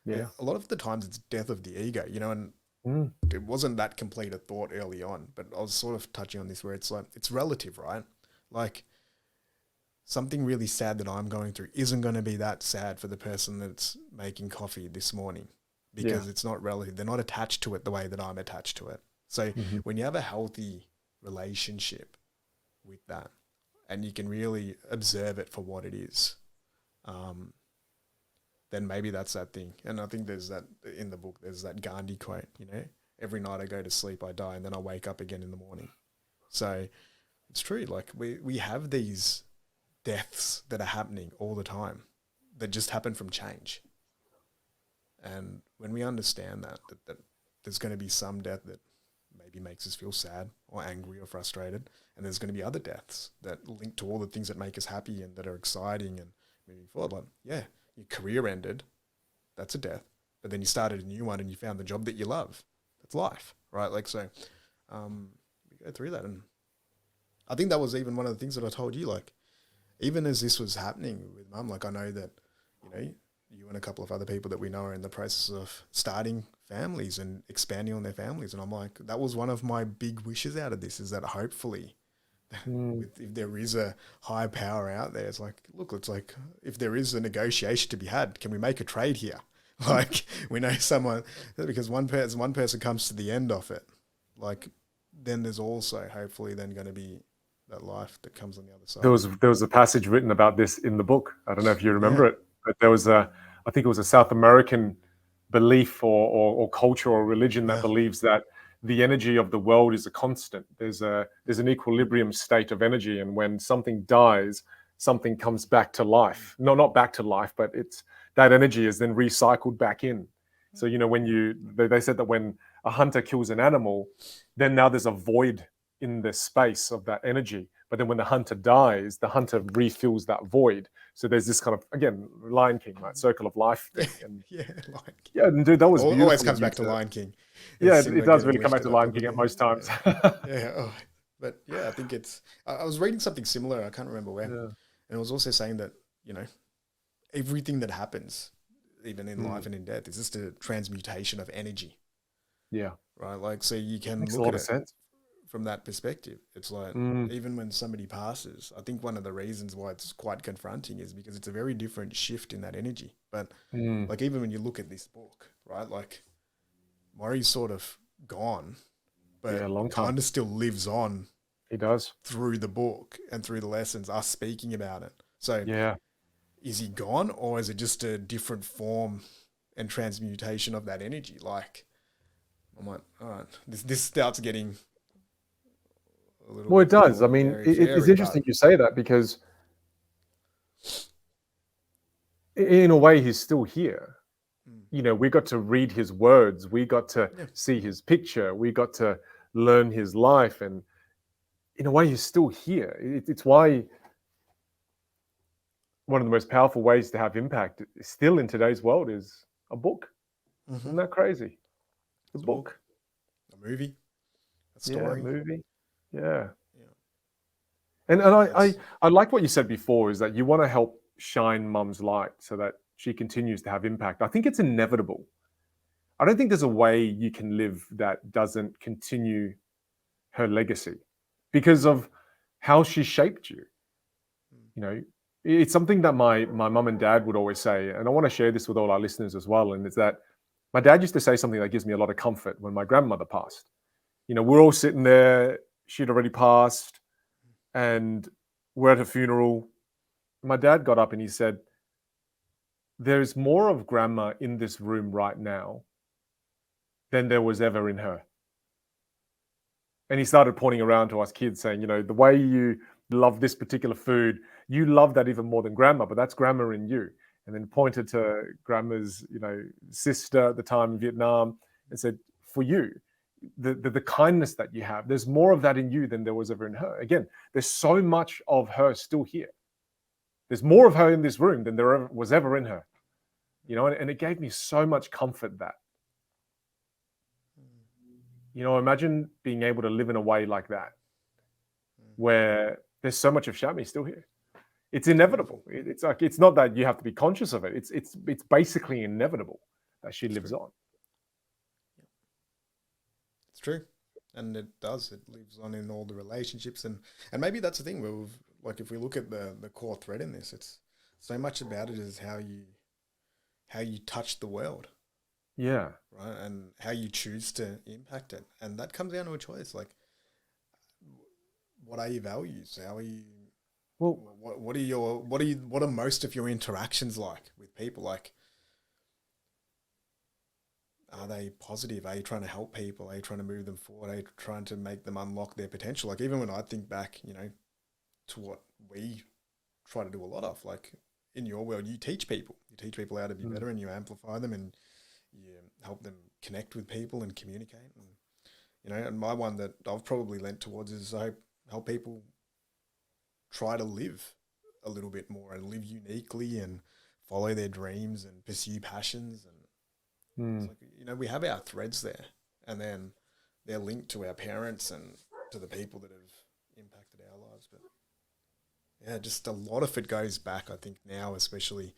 Yeah.
A lot of the times it's death of the ego, and it wasn't that complete a thought early on, but I was sort of touching on this where it's like, it's relative, right? Like something really sad that I'm going through isn't going to be that sad for the person that's making coffee this morning, because it's not relative. They're not attached to it the way that I'm attached to it. So when you have a healthy relationship with that, and you can really observe it for what it is, then maybe that's that thing. And I think there's that in the book, there's that Gandhi quote, you know, every night I go to sleep, I die, and then I wake up again in the morning. So it's true. Like we have these deaths that are happening all the time that just happen from change. And when we understand that there's going to be some death that maybe makes us feel sad or angry or frustrated, and there's going to be other deaths that link to all the things that make us happy and that are exciting and moving forward. Like, yeah, your career ended, that's a death, but then you started a new one and you found the job that you love. That's life, right? Like, so we go through that. And I think that was even one of the things that I told you, like, even as this was happening with Mum, like, I know that, you know, you and a couple of other people that we know are in the process of starting families and expanding on their families. And I'm like, that was one of my big wishes out of this, is that hopefully if there is a high power out there, it's like, look, it's like, if there is a negotiation to be had, can we make a trade here? Like, we know someone, because one person comes to the end of it, like, then there's also hopefully then going to be that life that comes on the other side.
There was a passage written about this in the book. I don't know if you remember it, but there was I think it was a South American belief or culture or religion that believes that the energy of the world is a constant. There's an equilibrium state of energy, and when something dies, something comes back to life. No, not back to life, but that energy is then recycled back in. So, you know, when they said that when a hunter kills an animal, then now there's a void in the space of that energy. But then when the hunter dies, the hunter refills that void. So there's this kind of, again, Lion King, right? Circle of life thing. And and dude, that was beautiful.
Always comes back to Lion King.
It does really come back to Lion King at most times.
But yeah, I think I was reading something similar. I can't remember where. And it was also saying that, you know, everything that happens, even in life and in death, is just a transmutation of energy.
Yeah.
Right. Like, so you can
Makes
look
a lot
at
of
it
sense
from that perspective. It's like, even when somebody passes, I think one of the reasons why it's quite confronting is because it's a very different shift in that energy. But like, even when you look at this book, right, like, Morrie's sort of gone, but kind of still lives on.
He does.
Through the book and through the lessons, us speaking about it. So is he gone, or is it just a different form and transmutation of that energy? Like, I'm like, all right, this starts getting a little
Well, it does.
more,
I mean,
very,
it's interesting you say that, because in a way he's still here. You know, we got to read his words, we got to see his picture, we got to learn his life, and in a way he's still here. It's why one of the most powerful ways to have impact still in today's world is a book. Isn't that crazy? A book,
a movie, a story,
a movie. And I like what you said before, is that you want to help shine Mum's light so that she continues to have impact. I think it's inevitable. I don't think there's a way you can live that doesn't continue her legacy, because of how she shaped you. You know, it's something that my mum and dad would always say, and I want to share this with all our listeners as well. And it's that my dad used to say something that gives me a lot of comfort when my grandmother passed. You know, we're all sitting there, she'd already passed, and we're at her funeral. My dad got up and he said, "There's more of Grandma in this room right now than there was ever in her." And he started pointing around to us kids saying, you know, the way you love this particular food, you love that even more than Grandma, but that's Grandma in you. And then pointed to Grandma's, you know, sister at the time in Vietnam and said, for you, the kindness that you have, there's more of that in you than there was ever in her. Again, there's so much of her still here. There's more of her in this room than there was ever in her. You know, and it gave me so much comfort that, you know, imagine being able to live in a way like that, where there's so much of Shami still here. It's inevitable. It's like, it's not that you have to be conscious of it. It's basically inevitable that she lives on.
It's true. And it does. It lives on in all the relationships. And maybe that's the thing where like if we look at the core thread in this, it's so much about it is how you touch the world,
Yeah.
right? And how you choose to impact it. And that comes down to a choice. Like, what are your values? How are you?
Well,
What are most of your interactions like with people? Like, are they positive? Are you trying to help people? Are you trying to move them forward? Are you trying to make them unlock their potential? Like, even when I think back, to what we try to do a lot of, like in your world, you teach people. You teach people how to be better, and you amplify them, and you help them connect with people and communicate. And and my one that I've probably lent towards is I help people try to live a little bit more and live uniquely and follow their dreams and pursue passions. And it's like, we have our threads there, and then they're linked to our parents and to the people that have impacted our lives. But yeah, just a lot of it goes back, I think now, especially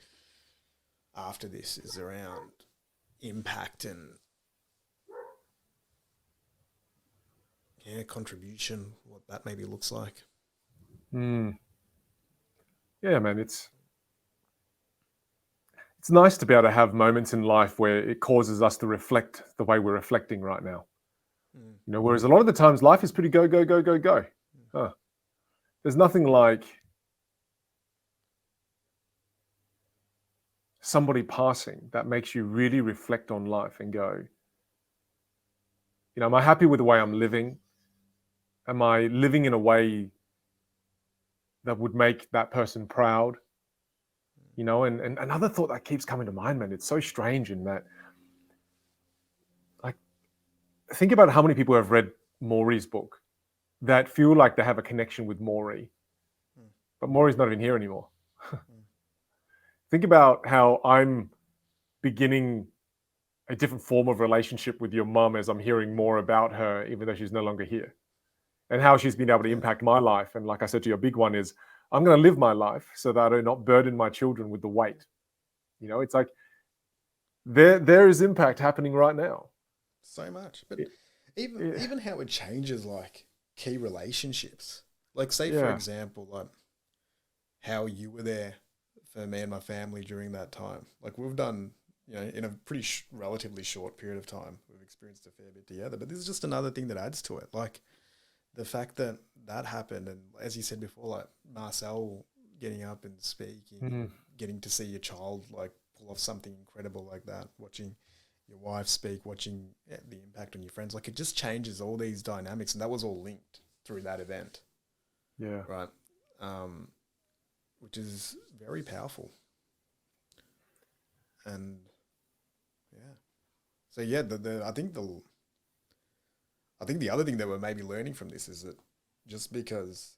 after this, is around impact and contribution, what that maybe looks like.
Yeah, man, it's nice to be able to have moments in life where it causes us to reflect the way we're reflecting right now. Whereas a lot of the times life is pretty go, go, go, go, go. There's nothing like somebody passing that makes you really reflect on life and go, am I happy with the way I'm living? Am I living in a way that would make that person proud? And another thought that keeps coming to mind, man, it's so strange in that, like, think about how many people have read Morrie's book that feel like they have a connection with Morrie, but Morrie's not even here anymore. Think about how I'm beginning a different form of relationship with your mum as I'm hearing more about her, even though she's no longer here, and how she's been able to impact my life. And like I said to you, a big one is I'm going to live my life so that I do not burden my children with the weight. It's like there is impact happening right now.
So much. But even how it changes like key relationships. Like, say, for example, like how you were there for me and my family during that time. Like, we've done, in a pretty relatively short period of time, we've experienced a fair bit together. But this is just another thing that adds to it. Like, the fact that happened, and as you said before, like Marcel getting up and speaking, and getting to see your child like pull off something incredible like that, watching your wife speak, watching the impact on your friends, like it just changes all these dynamics, and that was all linked through that event.
Yeah.
Right. Which is very powerful. And yeah. So yeah, I think the other thing that we're maybe learning from this is that just because,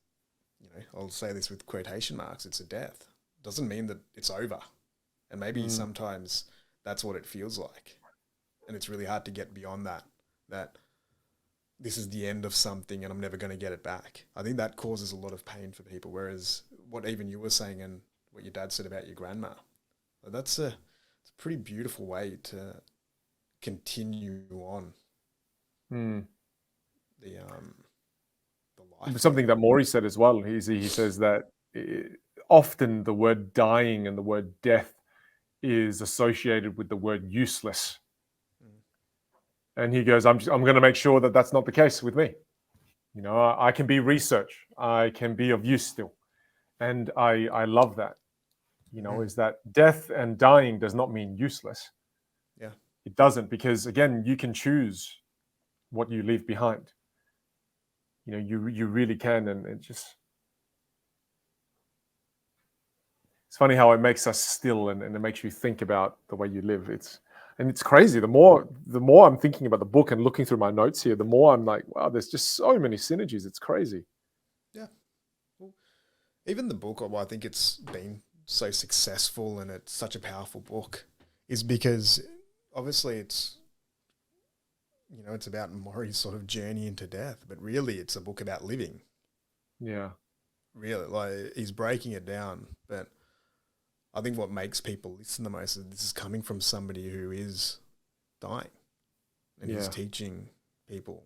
I'll say this with quotation marks, it's a death, doesn't mean that it's over. And maybe sometimes that's what it feels like. And it's really hard to get beyond that this is the end of something and I'm never going to get it back. I think that causes a lot of pain for people. Whereas what even you were saying and what your dad said about your grandma, it's a pretty beautiful way to continue on. The life.
Something that Morrie said as well. He says that often the word dying and the word death is associated with the word useless. And he goes, I'm going to make sure that that's not the case with me. I can be research. I can be of use still. And I love that. Is that death and dying does not mean useless.
Yeah.
It doesn't, because again, you can choose what you leave behind. You really can, and it's funny how it makes us still, and it makes you think about the way you live. It's crazy. The more I'm thinking about the book and looking through my notes here, the more I'm like, wow, there's just so many synergies. It's crazy.
Yeah. Well, even the book, why I think it's been so successful and it's such a powerful book is because obviously it's about Morrie's sort of journey into death, but really it's a book about living.
Yeah.
Really, like he's breaking it down. But I think what makes people listen the most is this is coming from somebody who is dying and he's teaching people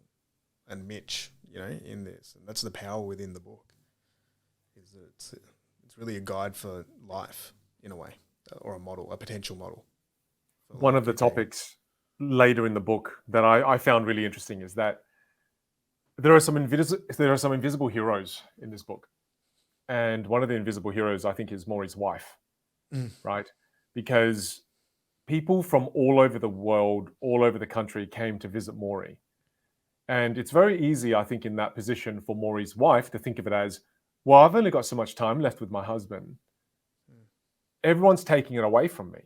and Mitch, in this. And that's the power within the book is It's really a guide for life in a way, or a model, a potential model.
One of the topics later in the book that I found really interesting is that there are some invisible heroes in this book. And one of the invisible heroes, I think, is Morrie's wife, right? Because people from all over the world, all over the country came to visit Morrie. And it's very easy, I think, in that position for Morrie's wife to think of it as, well, I've only got so much time left with my husband. Everyone's taking it away from me.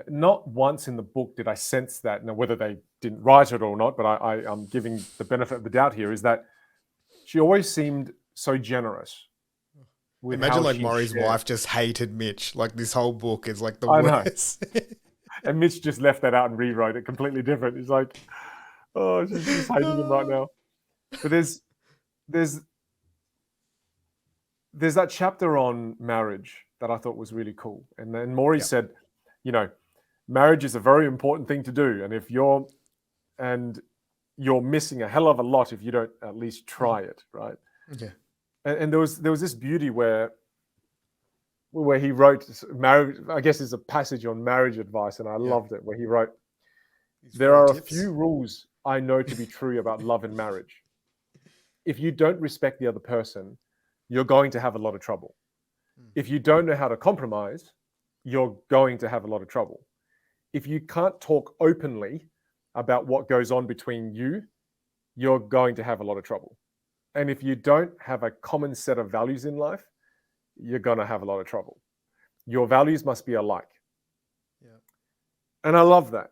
Not once in the book did I sense that. Now, whether they didn't write it or not, but I'm giving the benefit of the doubt here, is that she always seemed so generous.
Imagine like Morrie's wife just hated Mitch. Like this whole book is like the
I
worst.
And Mitch just left that out and rewrote it completely different. He's like, oh, she's hating him right now. But there's that chapter on marriage that I thought was really cool. And then Morrie said, you know, marriage is a very important thing to do. And if you're missing a hell of a lot if you don't at least try it, right?
Yeah.
And there was this beauty where he wrote marriage. I guess there's a passage on marriage advice, and I loved it, where he wrote, "There are a few rules I know to be true about love and marriage. If you don't respect the other person, you're going to have a lot of trouble. If you don't know how to compromise, you're going to have a lot of trouble. If you can't talk openly about what goes on between you, you're going to have a lot of trouble. And if you don't have a common set of values in life, you're going to have a lot of trouble. Your values must be alike."
Yeah.
And I love that,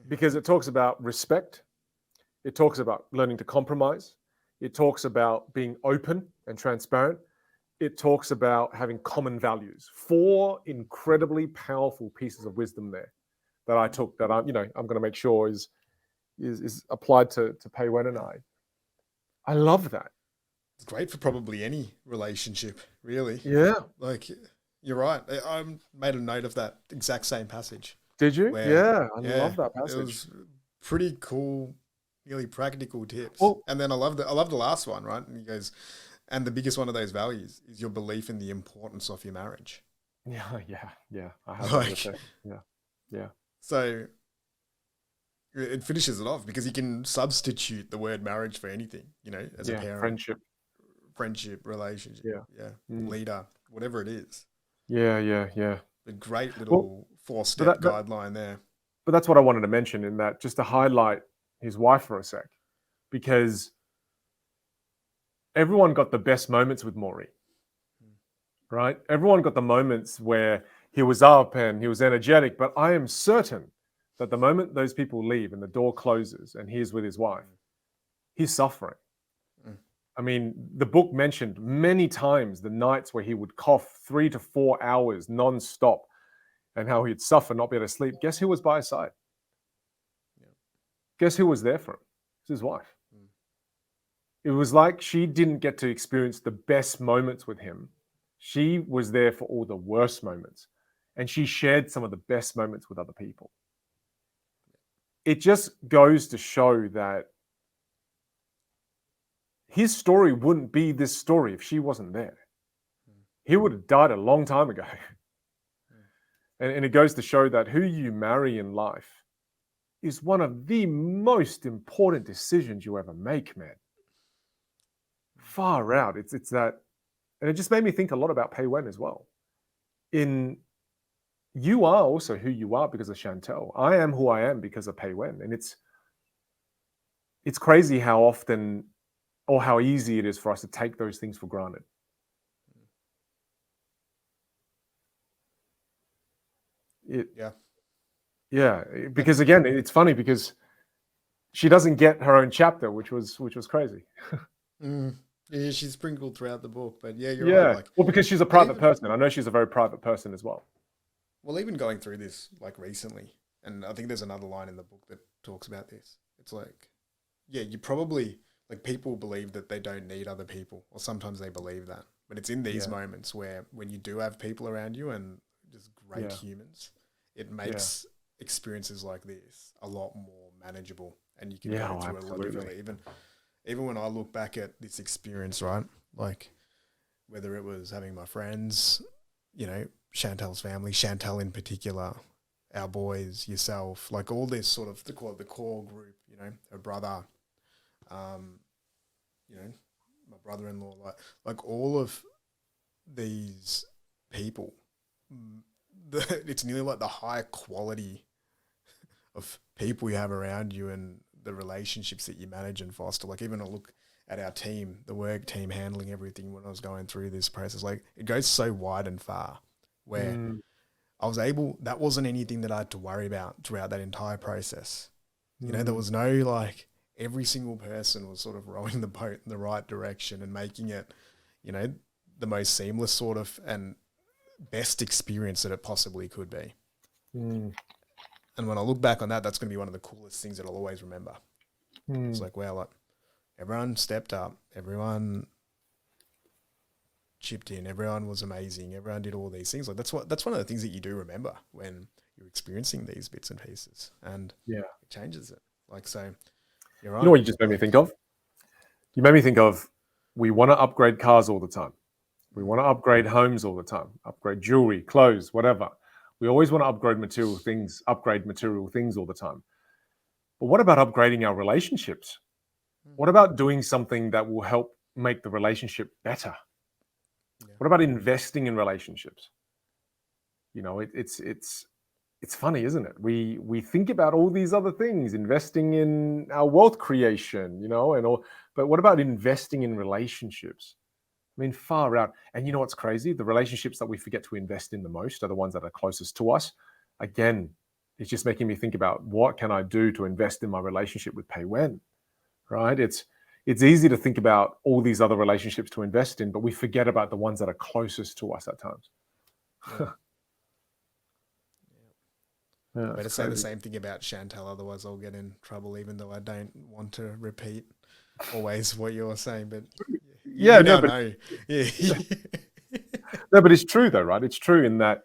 because it talks about respect. It talks about learning to compromise. It talks about being open and transparent. It talks about having common values. 4 incredibly powerful pieces of wisdom there that I took, that I'm going to make sure is applied to Pei Wen and I. I love that.
It's great for probably any relationship, really.
Yeah.
Like, you're right. I made a note of that exact same passage.
Did you? Yeah, I love that passage.
It was pretty cool, really practical tips.
Well,
and then I love the last one, right? And he goes, and the biggest one of those values is your belief in the importance of your marriage.
Yeah. I have yeah.
So it finishes it off, because you can substitute the word marriage for anything, as a parent, friendship, relationship, leader, whatever it is.
Yeah.
A great little 4-step guideline there.
But that's what I wanted to mention, in that, just to highlight his wife for a sec, because everyone got the best moments with Morrie, right? Everyone got the moments where he was up and he was energetic, but I am certain that the moment those people leave and the door closes and he's with his wife, he's suffering. I mean, the book mentioned many times the nights where he would cough 3 to 4 hours non-stop, and how he'd suffer, not be able to sleep. Guess who was by his side? Guess who was there for him? It's his wife. It was like she didn't get to experience the best moments with him. She was there for all the worst moments, and she shared some of the best moments with other people. It just goes to show that his story wouldn't be this story if she wasn't there. He would have died a long time ago. And it goes to show that who you marry in life is one of the most important decisions you ever make, man. Far out. It's that, and it just made me think a lot about Pei Wen as well. You are also who you are because of Chantel. I am who I am because of Pei Wen. And it's crazy how often, or how easy it is for us to take those things for granted. Yeah. Because again, it's funny because she doesn't get her own chapter, which was crazy.
Yeah, she's sprinkled throughout the book, but you're right. Like,
well, because she's a private person. I know she's a very private person as well.
Well, even going through this recently, and I think there's another line in the book that talks about this. It's like, you probably, people believe that they don't need other people, or sometimes they believe that. But it's in these moments where, when you do have people around you and just great humans, it makes experiences like this a lot more manageable, and you can go through it a lot differently. Even when I look back at this experience, right, whether it was having my friends, you know, Chantel's family, Chantel in particular, our boys, yourself, like all this sort of, they call it the core group, you know, her brother, you know, my brother-in-law, like all of these people, it's nearly like the high quality of people you have around you and the relationships that you manage and foster. Like even I look at our team, the work team handling everything when I was going through this process, like it goes so wide and far where I was able, that wasn't anything that I had to worry about throughout that entire process. You know, there was no like, every single person was sort of rowing the boat in the right direction and making it, you know, the most seamless sort of and best experience that it possibly could be. And when I look back on that, that's going to be one of the coolest things that I'll always remember. It's like, wow, like everyone stepped up, everyone chipped in, everyone was amazing, everyone did all these things. Like that's one of the things that you do remember when you're experiencing these bits and pieces, and it changes it. Like, so you're right.
You know what you just made me think of? You made me think of, we want to upgrade cars all the time. We want to upgrade homes all the time, upgrade jewelry, clothes, whatever. We always want to upgrade material things all the time. But what about upgrading our relationships? What about doing something that will help make the relationship better? What about investing in relationships? You know, it's funny, isn't it? We think about all these other things, investing in our wealth creation, you know, and all, but what about investing in relationships? I mean, far out. And you know what's crazy? The relationships that we forget to invest in the most are the ones that are closest to us. Again, it's just making me think about, what can I do to invest in my relationship with Pei Wen, right? It's easy to think about all these other relationships to invest in, but we forget about the ones that are closest to us at times.
I better say the same thing about Chantel, otherwise I'll get in trouble, even though I don't want to repeat always what you're saying. But no,
but it's true though, right? It's true in that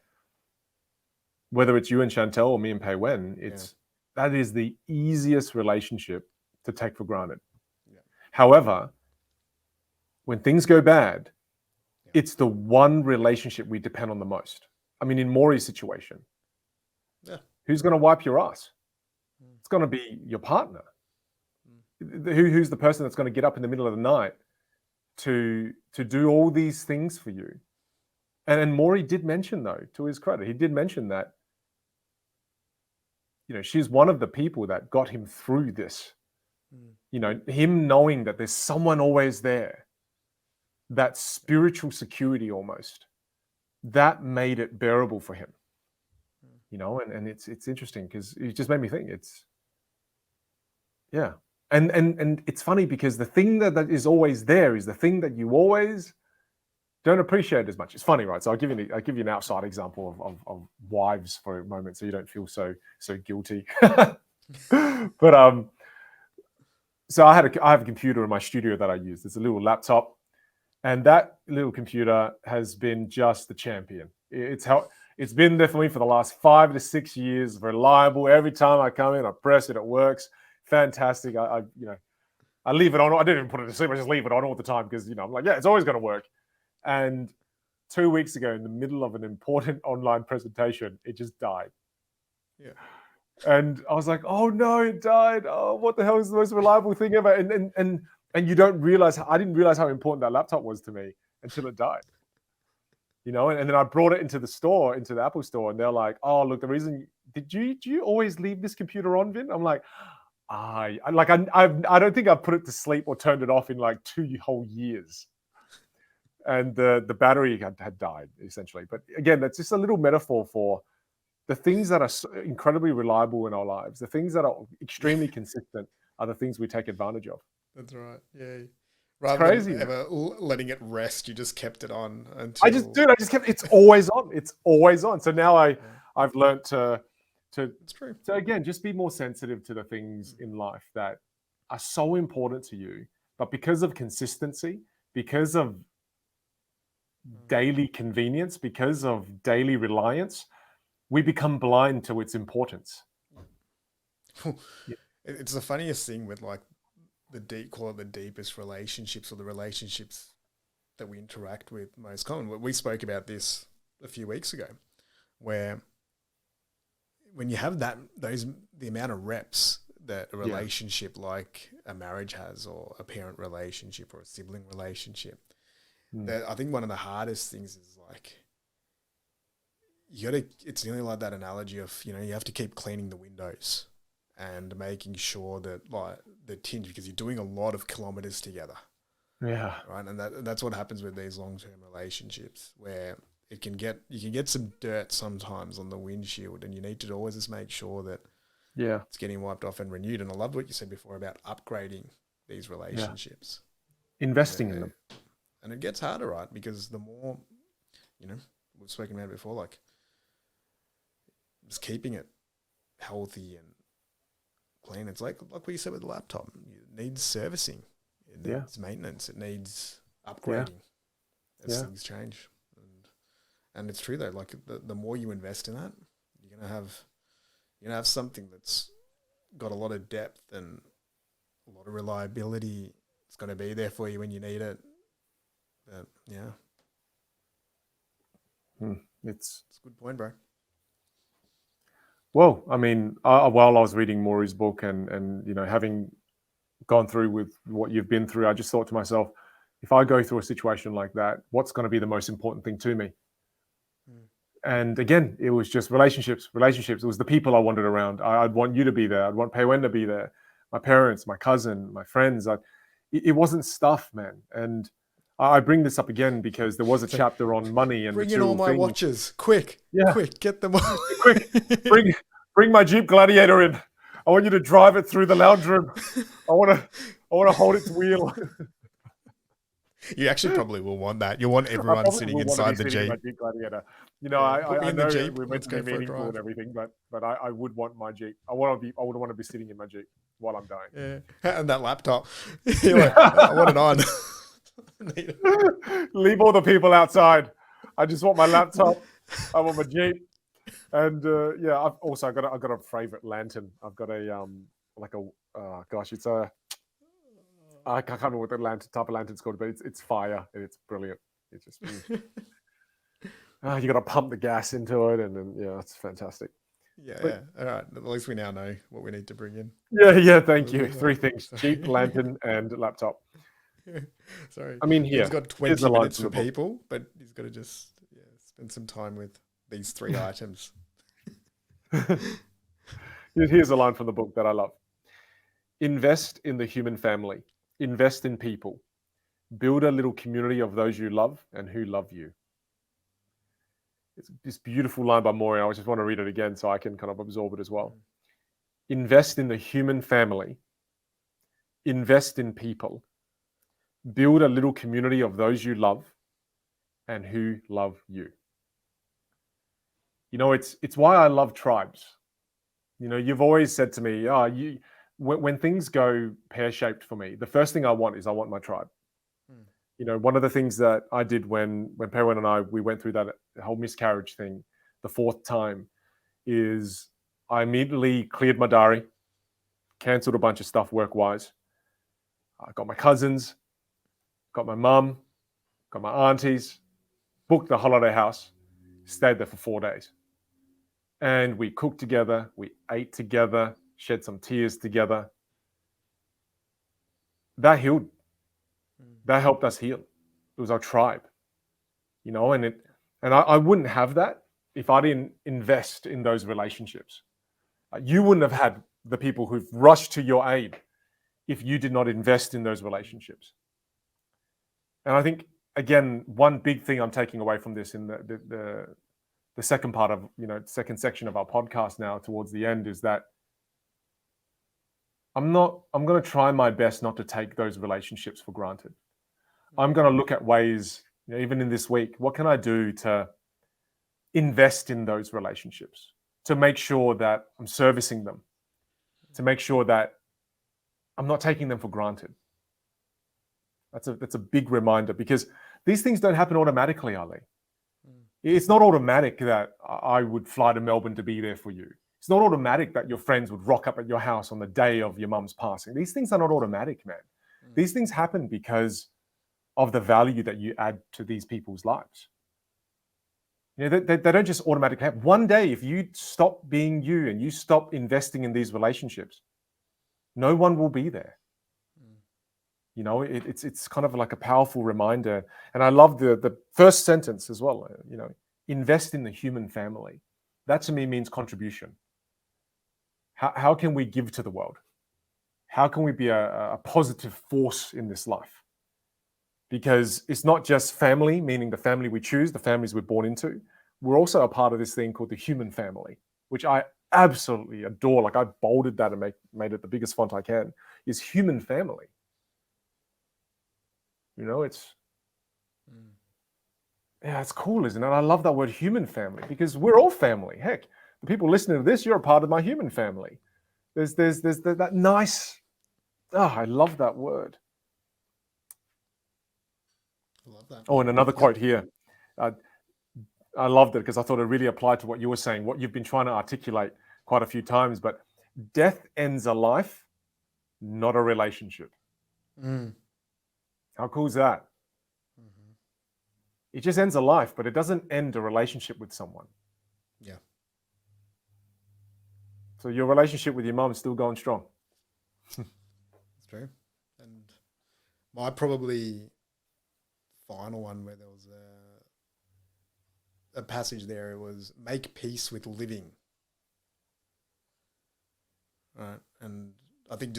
whether it's you and Chantel or me and Pei Wen, that is the easiest relationship to take for granted. However, when things go bad, it's the one relationship we depend on the most. I mean, in Morrie's situation, who's going to wipe your ass? It's going to be your partner. Who's the person that's going to get up in the middle of the night to do all these things for you? And Morrie did mention, though, to his credit, he did mention that, you know, she's one of the people that got him through this. You know, him knowing that there's someone always there, that spiritual security almost, that made it bearable for him. You know, and it's interesting because it just made me think. And it's funny because the thing that is always there is the thing that you always don't appreciate as much. It's funny, right? So I'll give you an outside example of wives for a moment, so you don't feel so guilty. But so I have a computer in my studio that I use. It's a little laptop, and that little computer has been just the champion. It's been there for me for the last 5 to 6 years. Reliable. Every time I come in, I press it. It works. Fantastic. I leave it on. I didn't even put it to sleep. I just leave it on all the time because, you know, I'm like, it's always going to work. And 2 weeks ago, in the middle of an important online presentation, it just died. And I was like, oh no, it died. Oh, what the hell is the most reliable thing ever? And you don't realize, I didn't realize how important that laptop was to me until it died. You know, and then I brought it into the store, into the Apple store, and they're like, oh, look, the reason, do you always leave this computer on, Vin? I'm like, I don't think I've put it to sleep or turned it off in like 2 whole years. And the battery had died, essentially. But again, that's just a little metaphor for the things that are incredibly reliable in our lives. The things that are extremely consistent are the things we take advantage of.
That's right. Yeah. Rather than ever letting it rest, you just kept it on until...
I just kept, it's always on. It's always on. So now I've learned to again, just be more sensitive to the things in life that are so important to you, but because of consistency, because of daily convenience, because of daily reliance, we become blind to its importance.
It's the funniest thing with like call it the deepest relationships, or the relationships that we interact with most common. We spoke about this a few weeks ago, where when you have the amount of reps that a relationship like a marriage has, or a parent relationship, or a sibling relationship, that I think one of the hardest things is like, it's nearly like that analogy of, you have to keep cleaning the windows and making sure that like the tinge, because you're doing a lot of kilometers together.
Yeah.
Right. And that's what happens with these long-term relationships, where you can get some dirt sometimes on the windshield, and you need to always just make sure that it's getting wiped off and renewed. And I loved what you said before about upgrading these relationships,
investing in them.
And it gets harder, right? Because the more, we've spoken about it before, like just keeping it healthy and clean. It's like what you said with the laptop. It needs servicing. It needs maintenance. It needs upgrading as things change. And it's true though. Like the more you invest in that, you're gonna have something that's got a lot of depth and a lot of reliability. It's gonna be there for you when you need it. But
It's
a good point, bro.
Well, I mean, while I was reading Morrie's book and having gone through with what you've been through, I just thought to myself, if I go through a situation like that, what's going to be the most important thing to me? And again, it was just relationships. It was the people I wanted around. I'd want you to be there. I'd want Pei Wen to be there. My parents, my cousin, my friends. It wasn't stuff, man. And I bring this up again because there was a chapter on money and
bring in all my watches, quick, get them all.
Quick, bring my Jeep Gladiator in. I want you to drive it through the lounge room. I want to hold its wheel.
You actually probably will want that. You'll want everyone sitting inside the Jeep.
My Jeep Gladiator. I know
Jeep.
we're meant to be meaningful and everything, but I would want my Jeep. I would want to be sitting in my Jeep while I'm dying.
Yeah, and that laptop. You're like, I want it on.
Leave all the people outside. I just want my laptop. I want my Jeep, and I've got a favorite lantern. I've got a it's a. I can't remember what the type of lantern's called, but it's fire and it's brilliant. It's just you got to pump the gas into it, and then it's fantastic.
Yeah. All right. At least we now know what we need to bring in.
Yeah. Thank you. 3 things: Jeep, lantern, and laptop.
Sorry.
I mean,
he's got 20 minutes for people, but he's got to just spend some time with these 3 items.
Here's a line from the book that I love. Invest in the human family. Invest in people. Build a little community of those you love and who love you. It's this beautiful line by Morrie. I just want to read it again so I can kind of absorb it as well. Invest in the human family. Invest in people. Build a little community of those you love and who love you. It's why I love tribes. You've always said to me, when things go pear-shaped for me, the first thing I want my tribe. One of the things that I did when Pei Wen and we went through that whole miscarriage thing the 4th time is I immediately cleared my diary, cancelled a bunch of stuff work-wise. I got my cousins, got my mum, got my aunties, booked the holiday house, stayed there for 4 days. And we cooked together, we ate together, shed some tears together. That healed. That helped us heal. It was our tribe. And I wouldn't have that if I didn't invest in those relationships. You wouldn't have had the people who've rushed to your aid if you did not invest in those relationships. And I think, again, one big thing I'm taking away from this in the second part of, second section of our podcast now towards the end is that I'm going to try my best not to take those relationships for granted. I'm going to look at ways, even in this week, what can I do to invest in those relationships, to make sure that I'm servicing them, to make sure that I'm not taking them for granted. That's a big reminder, because these things don't happen automatically, Ali. It's not automatic that I would fly to Melbourne to be there for you. It's not automatic that your friends would rock up at your house on the day of your mum's passing. These things are not automatic, man. These things happen because of the value that you add to these people's lives. You know, they don't just automatically happen. One day, if you stop being you and you stop investing in these relationships, no one will be there. You know, it's kind of like a powerful reminder. And I love the first sentence as well, you know, invest in the human family. That to me means contribution. How can we give to the world? How can we be a positive force in this life? Because it's not just family, meaning the family we choose, the families we're born into. We're also a part of this thing called the human family, which I absolutely adore. Like I bolded that and made it the biggest font I can, is human family. You know, yeah, it's cool, isn't it? I love that word human family because we're all family. Heck, the people listening to this, you're a part of my human family. There's that nice, I love that word.
I love that.
Oh, and another quote here. I loved it because I thought it really applied to what you were saying, what you've been trying to articulate quite a few times. But death ends a life, not a relationship. How cool is that? It just ends a life, but it doesn't end a relationship with someone.
Yeah.
So your relationship with your mom is still going strong.
That's true. And my probably final one where there was a passage there, it was make peace with living. Right. And I think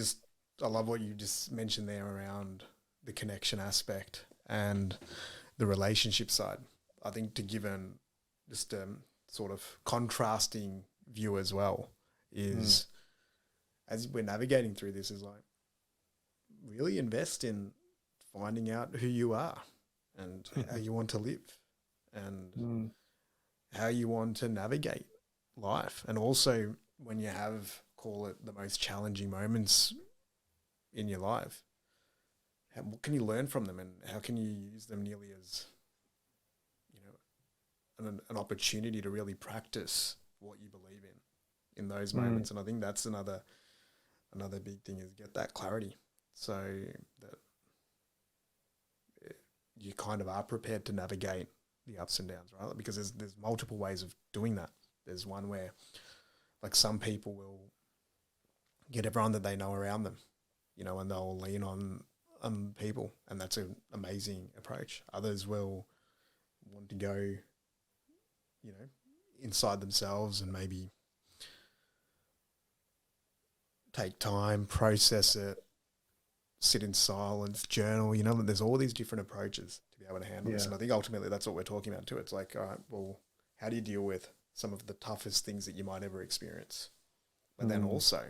I love what you just mentioned there around the connection aspect and the relationship side. I think to give just a sort of contrasting view as well is as we're navigating through this is like really invest in finding out who you are and how you want to live and how you want to navigate life. And also when you have, call it the most challenging moments in your life, what can you learn from them and how can you use them nearly as, you know, an opportunity to really practice what you believe in those moments. And I think that's another big thing is get that clarity so that you kind of are prepared to navigate the ups and downs, right? Because there's multiple ways of doing that. There's one where like some people will get everyone that they know around them, you know, and they'll lean on people, and that's an amazing approach. Others will want to go, you know, inside themselves and maybe take time, process it, sit in silence, journal, you know, there's all these different approaches to be able to handle this. And I think ultimately that's what we're talking about too. It's like, all right, well, how do you deal with some of the toughest things that you might ever experience? But then also,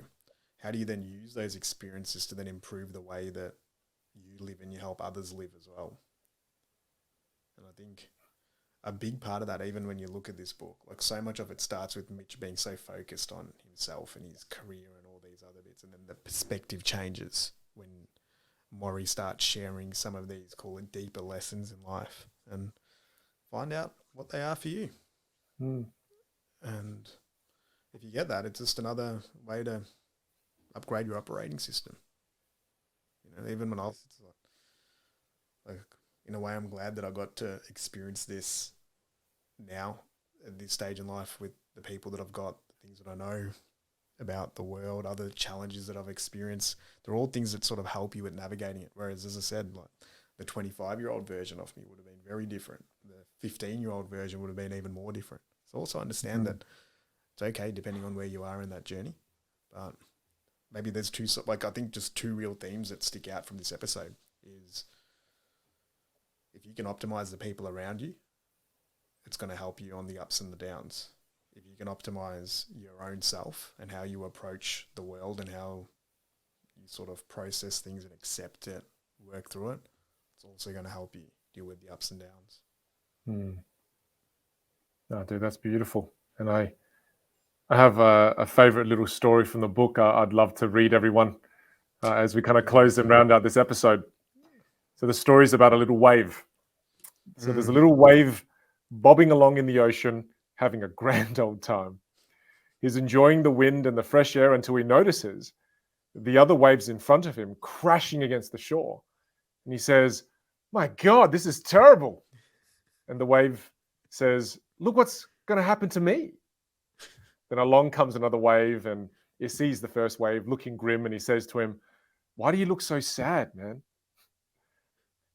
how do you then use those experiences to then improve the way that you live and you help others live as well? And I think a big part of that, even when you look at this book, like so much of it starts with Mitch being so focused on himself and his career and all these other bits. And then the perspective changes when Morrie starts sharing some of these, call it deeper lessons in life, and find out what they are for you. And if you get that, it's just another way to upgrade your operating system. You know, even when I was like in a way, I'm glad that I got to experience this now at this stage in life with the people that I've got, the things that I know about the world, other challenges that I've experienced. They're all things that sort of help you at navigating it. Whereas, as I said, like the 25-year-old version of me would have been very different. The 15-year-old version would have been even more different. So also understand that it's okay depending on where you are in that journey. But maybe there's I think just two real themes that stick out from this episode is if you can optimize the people around you, it's going to help you on the ups and the downs. If you can optimize your own self and how you approach the world and how you sort of process things and accept it, work through it, it's also going to help you deal with the ups and downs.
No, dude, that's beautiful. And I have a favorite little story from the book I'd love to read everyone as we kind of close and round out this episode. So the story is about a little wave. So there's a little wave bobbing along in the ocean, having a grand old time. He's enjoying the wind and the fresh air until he notices the other waves in front of him crashing against the shore. And he says, my God, this is terrible. And the wave says, look what's going to happen to me. Then along comes another wave, and he sees the first wave looking grim, and he says to him, why do you look so sad, man?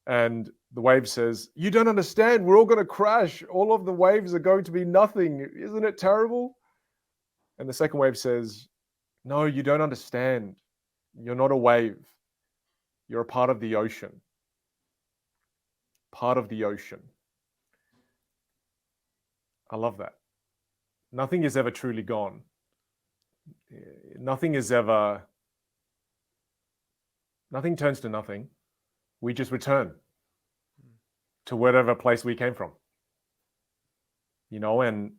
And the wave says, you don't understand. We're all going to crash. All of the waves are going to be nothing. Isn't it terrible? And the second wave says, no, you don't understand. You're not a wave. You're a part of the ocean. Part of the ocean. I love that. Nothing is ever truly gone. Nothing turns to nothing. We just return to whatever place we came from. And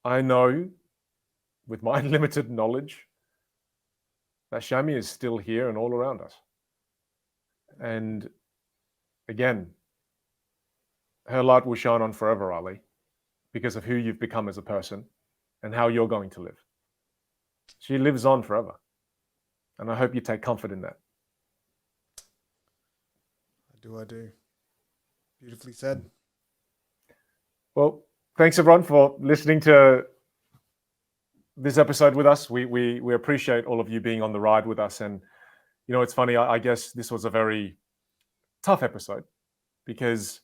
I know with my limited knowledge that Shami is still here and all around us. And again, her light will shine on forever, Ali, because of who you've become as a person and how you're going to live. She lives on forever. And I hope you take comfort in that.
I do. Beautifully said.
Well, thanks everyone for listening to this episode with us. We appreciate all of you being on the ride with us. And, it's funny, I guess this was a very tough episode because,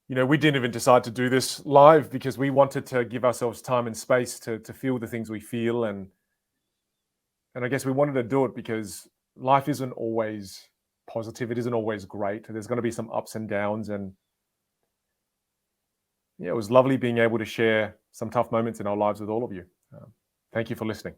we didn't even decide to do this live because we wanted to give ourselves time and space to feel the things we feel. And I guess we wanted to do it because life isn't always positive. It isn't always great. There's going to be some ups and downs. And it was lovely being able to share some tough moments in our lives with all of you. Thank you for listening.